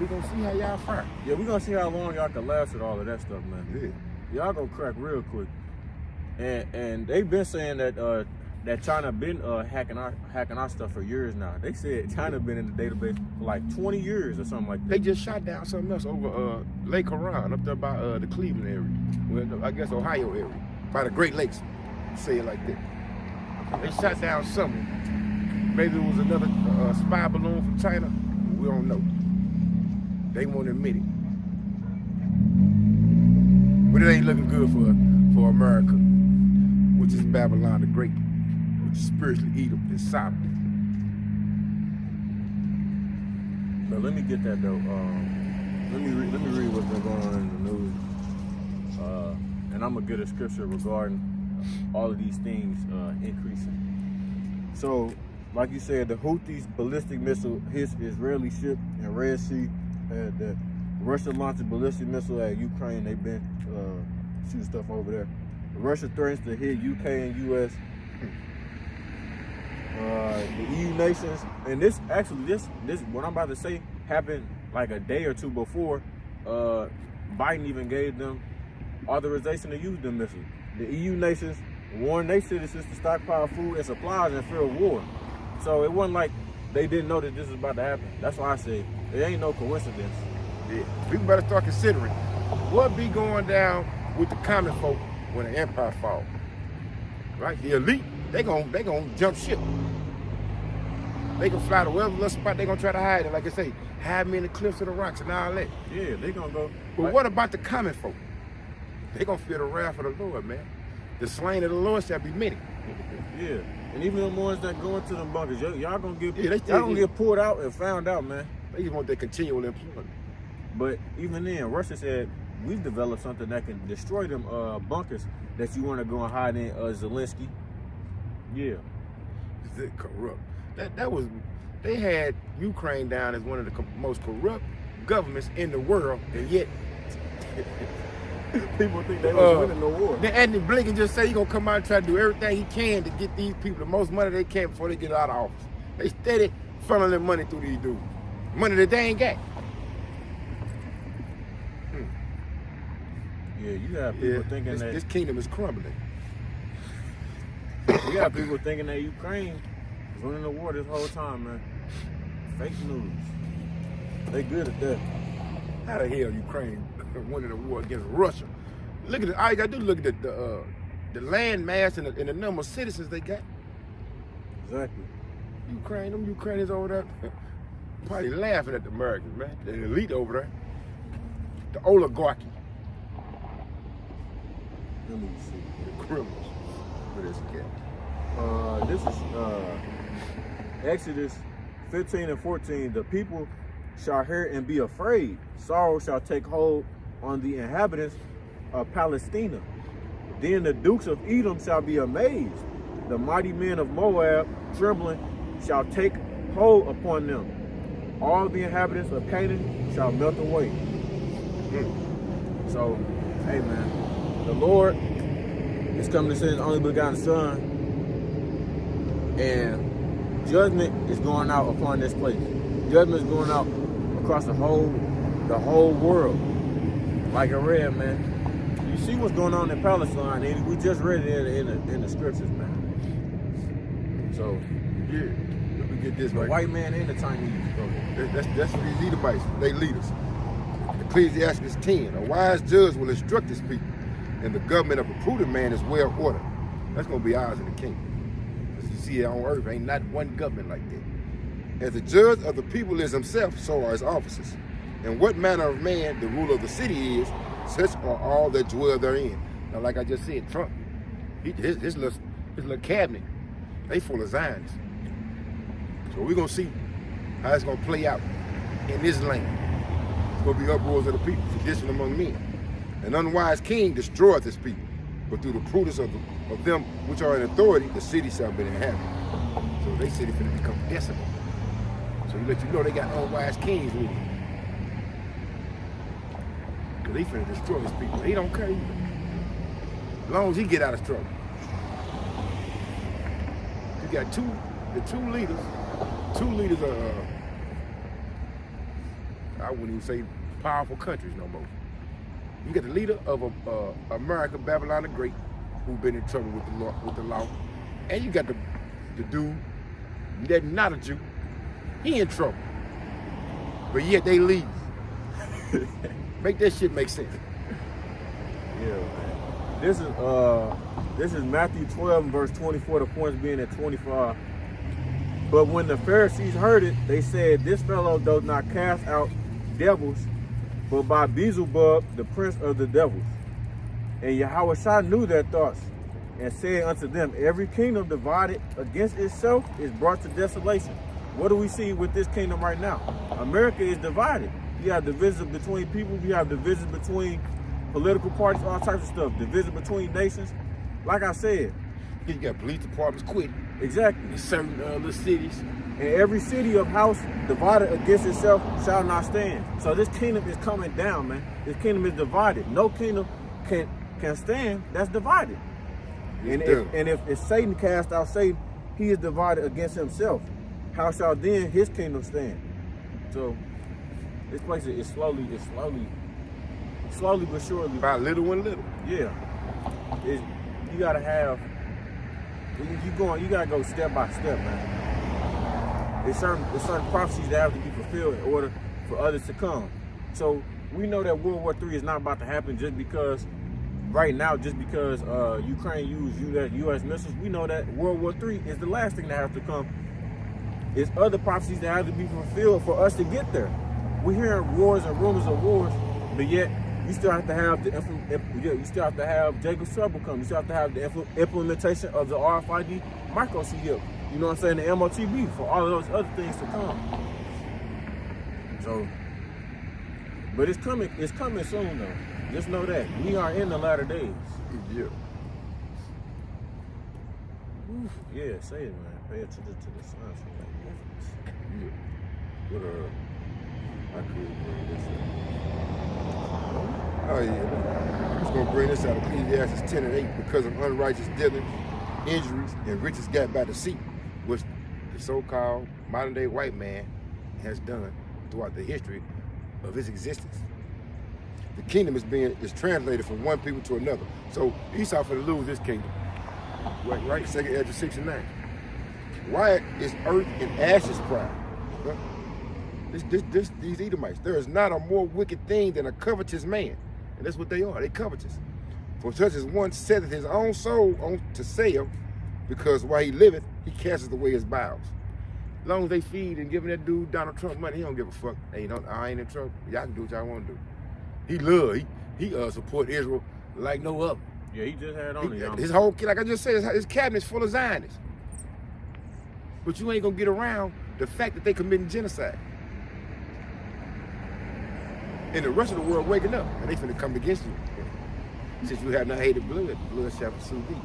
We're gonna see how y'all fare. Yeah, we're gonna see how long y'all can last with all of that stuff, man. Yeah. Y'all gonna crack real quick. And they've been saying that that China been hacking our stuff for years now. They said China been in the database for like 20 years or something like that. They just shot down something else over Lake Huron up there by the Cleveland area. Well, I guess Ohio area. By the Great Lakes. Say it like that. They shot down something. Maybe it was another spy balloon from China. We don't know. They won't admit it. But it ain't looking good for America, which is Babylon the Great, which is spiritually Edom and Sodom. But let me get that though. Let me read what's been going on in the news, and I'm gonna get a scripture regarding all of these things increasing. So, like you said, the Houthis ballistic missile hits Israeli ship in Red Sea. The Russia launched a ballistic missile at Ukraine. They've been shooting stuff over there. Russia threatens to hit UK and US. The EU nations, and this what I'm about to say happened like a day or two before Biden even gave them authorization to use the missiles. The EU nations warned their citizens to stockpile food and supplies in fear of war. So it wasn't like they didn't know that this was about to happen. That's why I say it ain't no coincidence. Yeah. People better start considering what be going down with the common folk when the empire falls? Right? The elite, they gonna jump ship. They can fly to whatever little spot they gonna try to hide it. Like I say, hide me in the cliffs of the rocks and all that. Yeah, they gonna go. But what about the common folk? They gonna feel the wrath of the Lord, man. The slain of the Lord shall be many. Yeah, and even the ones that go into them bunkers, y'all gonna get Yeah, y'all gonna get pulled out and found out, man. They just want their continual employment. But even then, Russia said we've developed something that can destroy them bunkers that you want to go and hide in, Zelensky. Yeah. Is it corrupt? That was, they had Ukraine down as one of the most corrupt governments in the world, and yet people think they was winning the war. Then Anthony Blinken just say he gonna come out and try to do everything he can to get these people the most money they can before they get out of office. They steady funneling money through these dudes, money that they ain't got. Yeah, you have people thinking that this kingdom is crumbling. you have people thinking that Ukraine is winning the war this whole time, man. Fake news. They good at that. How the hell Ukraine winning the war against Russia? Look at it. All you gotta do is look at the land mass and the number of citizens they got. Exactly. Them Ukrainians over there, probably laughing at the Americans, man. The elite over there, the oligarchy, Let me see. the criminals. What is it? This is Exodus 15 and 14. The people shall hear and be afraid. Sorrow shall take hold on the inhabitants of Palestina. Then the dukes of Edom shall be amazed. The mighty men of Moab, trembling, shall take hold upon them. All the inhabitants of Canaan shall melt away. So, hey man, the Lord is coming to send his only begotten Son, and judgment is going out upon this place. Judgment is going out across the whole world. Like I read, man. You see what's going on in Palestine, and we just read it in the scriptures, man. So, Yeah. Let me get this the right. white man and the Chinese. That's what these Edomites, they leaders. Ecclesiastes 10, a wise judge will instruct his people, and the government of a prudent man is well ordered. That's going to be ours in the kingdom. As you see on earth, ain't not one government like that. As the judge of the people is himself, so are his officers. And what manner of man the ruler of the city is, such are all that dwell therein. Now, like I just said, Trump, his little cabinet, they full of Zionists. So we're going to see how it's going to play out in this land. It's going to be uproars of the people, sedition among men. An unwise king destroyeth his people, but through the prudence of them which are in authority, the city shall be inhabited. So they city finna become desolate. So you let you know they got unwise kings leading. Because they finna destroy his people. He don't care either. As long as he get out of trouble. You got two leaders of, I wouldn't even say powerful countries no more. You got the leader of America, Babylon the Great, who's been in trouble with the law. And you got the dude that's not a Jew. He in trouble. But yet they leave. Make that shit make sense. Yeah, man. This is Matthew 12 and verse 24, the points being at 25. But when the Pharisees heard it, they said, this fellow does not cast out devils, but by Beelzebub, the prince of the devils. And Yahushua knew their thoughts, and said unto them, every kingdom divided against itself is brought to desolation. What do we see with this kingdom right now? America is divided. You have division between people, you have division between political parties, all types of stuff, division between nations. Like I said, You got police departments quitting exactly. in certain other cities. And every city of house divided against itself shall not stand. So this kingdom is coming down, man. This kingdom is divided. No kingdom can stand that's divided. And if Satan cast out Satan, he is divided against himself. How shall then his kingdom stand? So this place is slowly but surely. By little and little. Yeah. You gotta have. You gotta go step by step, man. There's certain prophecies that have to be fulfilled in order for others to come. So we know that World War III is not about to happen just because right now, just because Ukraine used U.S. missiles. We know that World War III is the last thing that has to come. It's other prophecies that have to be fulfilled for us to get there. We're hearing wars and rumors of wars, but yet you still have to have you still have to have Jacob's trouble come. You still have to have the implementation of the RFID microchip. You know what I'm saying? The MOTB for all of those other things to come. So, but it's coming soon though. Just know that we are in the latter days. Yeah. Oof, yeah, say it, man. Pay attention to the signs. Yeah. But I could bring this up. Oh yeah. I'm just gonna bring this out. Ecclesiastes 10 and 8, because of unrighteous dealings, injuries, and riches got by deceit, which the so-called modern-day white man has done throughout the history of his existence. The kingdom is translated from one people to another. So Esau finna lose this kingdom. Right? 2nd Ezra 6 and 9. Why is earth and ashes proud? Huh? These Edomites. There is not a more wicked thing than a covetous man. And that's what they are. They covetous. For such as one setteth his own soul on to sale, because while he liveth, he casteth away his bowels. As long as they feed and giving that dude Donald Trump money, he don't give a fuck. Hey, I ain't in trouble. Y'all can do what y'all want to do. He support Israel like no other. Yeah, he just had on it. His whole, like I just said, his cabinet's full of Zionists. But you ain't gonna get around the fact that they committing genocide. And the rest of the world waking up, and they finna come against you. Since you have not hated blood shall pursue thee.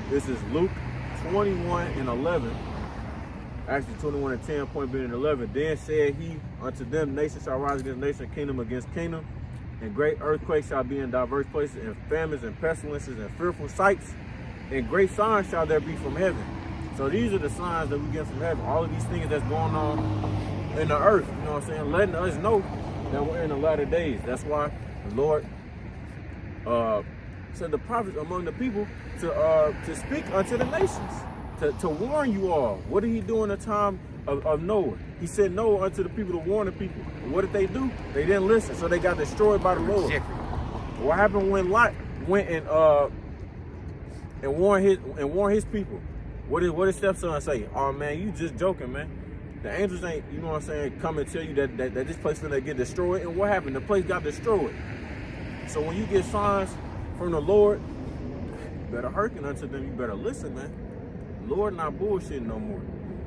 This is Luke 21 and 11. Actually 21 and 10, point being 11. Then said he unto them, nation shall rise against nation, kingdom against kingdom, and great earthquakes shall be in diverse places, and famines and pestilences and fearful sights, and great signs shall there be from heaven. So these are the signs that we get from heaven. All of these things that's going on in the earth, you know what I'm saying? Letting us know that we're in the latter days. That's why the Lord sent the prophets among the people to speak unto the nations, to warn you all. What did he do in the time of Noah? He sent Noah unto the people to warn the people. And what did they do? They didn't listen, so they got destroyed by the Lord. What happened when Lot went and warned his people? What did stepson say? Oh man, you just joking, man. The angels ain't, you know what I'm saying, come and tell you that this place is gonna get destroyed. And what happened? The place got destroyed. So when you get signs from the Lord, you better hearken unto them. You better listen, man. The Lord not bullshitting no more.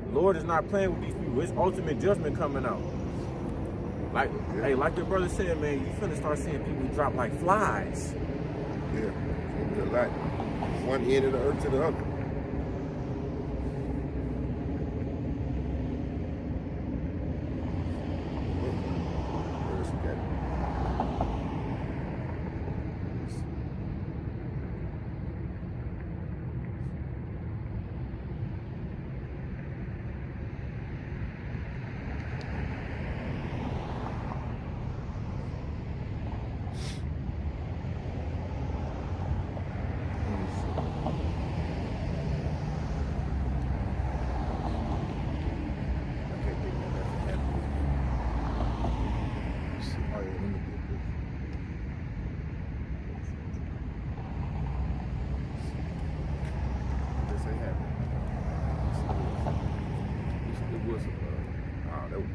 The Lord is not playing with these people. It's ultimate judgment coming out. Like, hey, like your brother said, man, you finna start seeing people drop like flies. Yeah, it's gonna be a lot. One end of the earth to the other.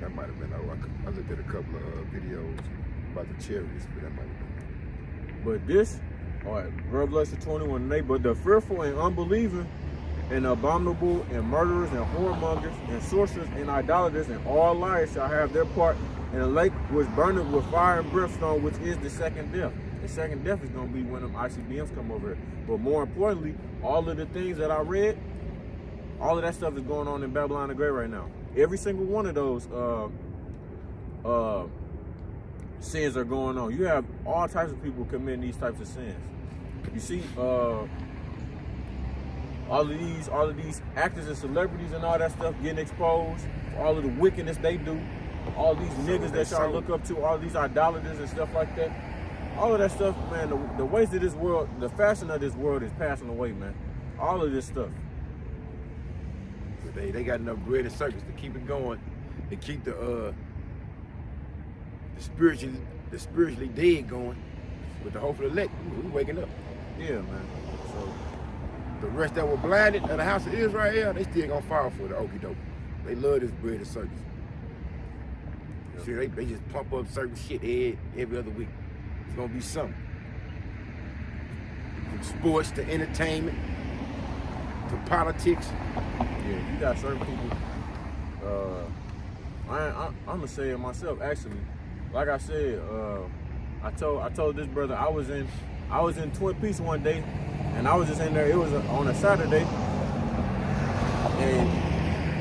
That might have been, I looked at a couple of videos about the chariots, but that might have been. But this, all right, Revelation 21:8, but the fearful and unbelieving and abominable and murderers and whoremongers and sorcerers and idolaters and all liars shall have their part in a lake which burneth with fire and brimstone, which is the second death. The second death is going to be when them ICBMs come over here. But more importantly, all of the things that I read, all of that stuff is going on in Babylon the Great right now. Every single one of those sins are going on. You have all types of people committing these types of sins. You see, all of these actors and celebrities and all that stuff getting exposed. All of the wickedness they do. All these niggas that y'all look up to. All these idolaters and stuff like that. all of that stuff, man, the ways of this world, the fashion of this world is passing away, man. All of this stuff. But they got enough bread and circus to keep it going, to keep the spiritually dead going, with the hope of the elect. We waking up. Yeah, man. So The rest that were blinded of the house of Israel, they still gonna fall for the okie doke. They love this bread and circus. See, they just pump up certain shit every other week. It's gonna be something. From sports to entertainment to politics. yeah, you got certain people. I'm gonna say it myself. Actually, like I said, I told this brother I was in Twin Peaks one day, and I was just in there. It was on a Saturday, and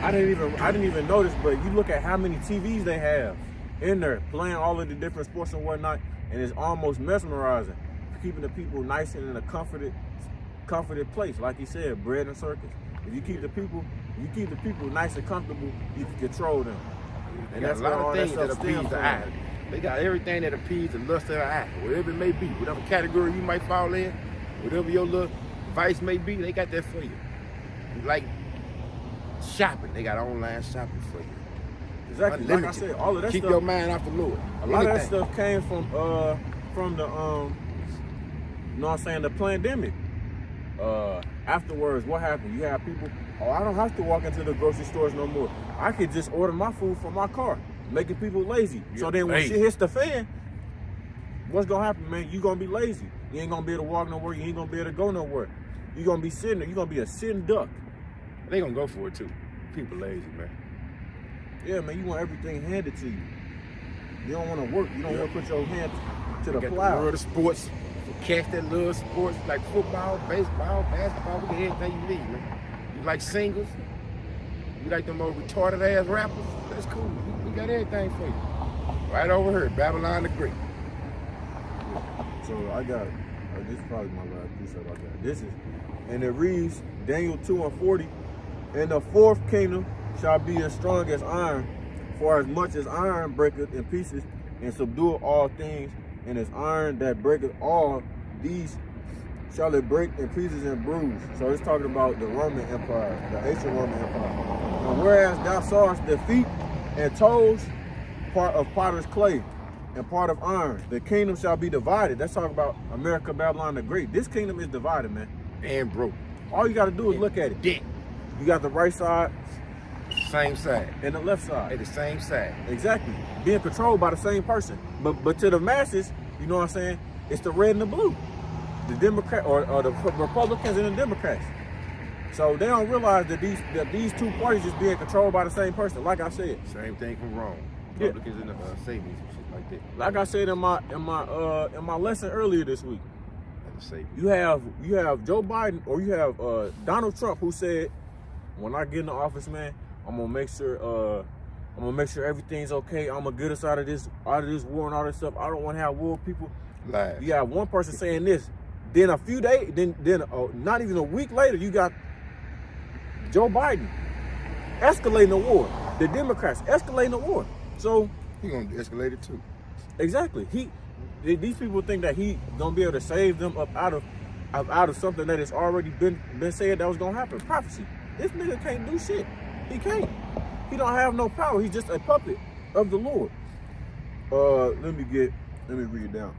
I didn't even notice. But you look at how many TVs they have in there playing all of the different sports and whatnot, and it's almost mesmerizing, keeping the people nice and in a comforted place. Like he said, bread and circus. If you keep the people nice and comfortable, you can control them. And that's a where lot all of that things that stuff appease stems the from. eye. They got everything that appease the lust of the eye, whatever it may be, whatever category you might fall in, whatever your little vice may be, they got that for you. Like shopping, they got online shopping for you. Exactly. Like I said, all of that Keep stuff. your mind off the Lord. A lot of that stuff came from the you know what I'm saying, the pandemic. Afterwards, what happened? You have people, I don't have to walk into the grocery stores no more. I could just order my food from my car, making people lazy. So then when shit hits the fan, what's gonna happen, man? You gonna be lazy. You ain't gonna be able to walk nowhere. You ain't gonna be able to go nowhere. You gonna be sitting there. You gonna be a sitting duck. They gonna go for it too. People lazy, man. Yeah, man. You want everything handed to you. You don't want to work. You don't want to put your hand to the Got plow. the world of sports. Cats that love sports like football, baseball, basketball. We got everything you need, man. You like singles? You like them old retarded ass rappers? That's cool. We got everything for you. Right over here, Babylon the Great. So I got it. This is probably my last piece of that. This is, and it reads, Daniel 2:40, and the fourth kingdom shall be as strong as iron, for as much as iron breaketh in pieces and subdueth all things, and as iron that breaketh all these shall it break in pieces and bruise. So it's talking about the Roman Empire, the ancient Roman Empire. And whereas thou sawest the feet and toes, part of potter's clay and part of iron, the kingdom shall be divided. That's talking about America, Babylon the Great. This kingdom is divided, man. And broke. All you got to do is look at it. Dick. You got the right side Same side. and the left side. They the same side. Exactly. Being controlled by the same person. But to the masses, you know what I'm saying, it's the red and the blue. The Democrat or the Republicans and the Democrats. So they don't realize that these two parties is being controlled by the same person. Like I said. Same thing from Rome. Yeah. Republicans and the savings and shit like that. Like I said in my lesson earlier this week. And the savings. You have Joe Biden or you have Donald Trump who said, when I get in the office, man, I'm gonna make sure everything's okay. I'm gonna get us out of this war and all this stuff. I don't want to have war with people. Lies. You have one person saying this, then a few days, then not even a week later, you got Joe Biden escalating the war. The Democrats escalating the war. So He gonna escalate it too. exactly, these people think that he gonna be able to save them up out of something that has already been said that was gonna happen. Prophecy. This nigga can't do shit. He can't. He don't have no power. He's just a puppet of the Lord. Let me read it down.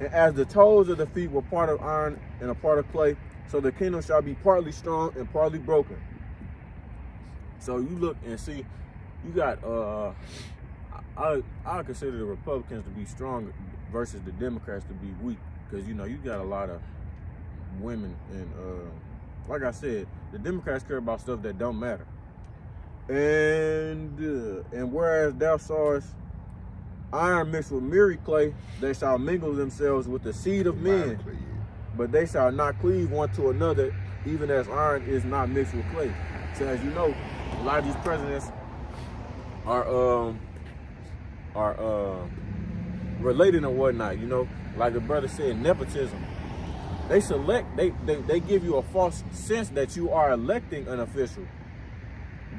And as the toes of the feet were part of iron and a part of clay, so the kingdom shall be partly strong and partly broken. So you look and see, you got I consider the Republicans to be strong versus the Democrats to be weak, because you got a lot of women and like I said, the Democrats care about stuff that don't matter. And whereas thou sawest iron mixed with mirror clay, they shall mingle themselves with the seed of men, but they shall not cleave one to another, even as iron is not mixed with clay. So as you know, a lot of these presidents are related and whatnot. Like the brother said, nepotism. They select, they give you a false sense that you are electing an official,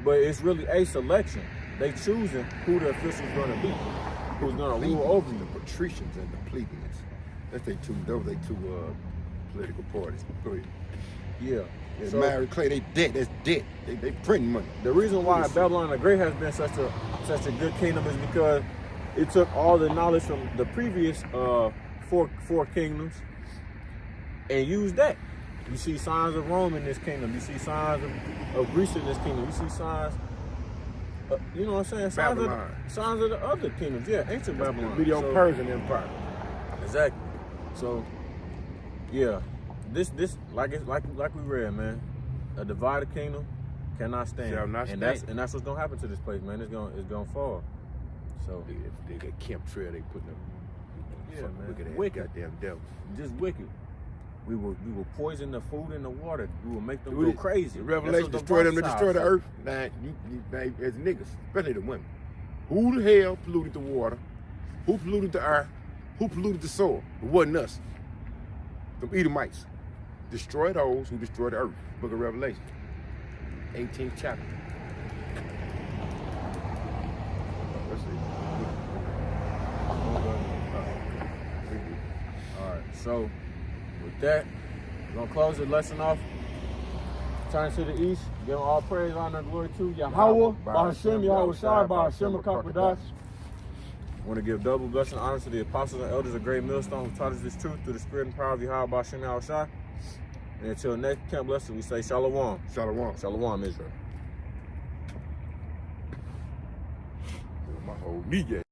but it's really a selection. They choosing who the official is going to be. who's gonna rule over you. The patricians and the plebeians. Those they two political parties. Go ahead. Yeah. Yeah, So- Mary Clay, they debt. That's debt. They printing money. The reason why Babylon the Great has been such a good kingdom is because it took all the knowledge from the previous four kingdoms and used that. You see signs of Rome in this kingdom. You see signs of Greece in this kingdom. You see signs, you know what I'm saying? Babylon. Signs of the other kingdoms. Yeah, ancient Babylon. Medo-Persian Empire. Exactly. So, yeah, this like we read, man. A divided kingdom cannot stand. Shall not and stand. that's what's gonna happen to this place, man. It's gonna fall. So They got chemtrail. They putting them. Yeah, man. Look at that Wicked. goddamn devil. just wicked. We will poison the food and the water. We will make them Dude, go crazy. The That's Revelation what the destroy them to Bible destroy the says. earth. Now, as niggas, especially the women. Who the hell polluted the water? Who polluted the air? Who polluted the soil? It wasn't us. The Edomites. Destroy those who destroy the earth. Book of Revelation. 18th chapter. Let's see. All right. So with that, we're gonna close the lesson off. Turn to the east. Give all praise, honor, and glory to Yahweh, Bahashem, Yahweh Shai, Bahashem, Akapadas. Want to give double blessing and honor to the apostles and elders of Great Millstone who taught us this truth through the spirit and power of Yahweh, Bahashem, Yahweh Shai. And until next camp blessing, we say Shalom. Shalom. Shalom, Israel. My whole knee.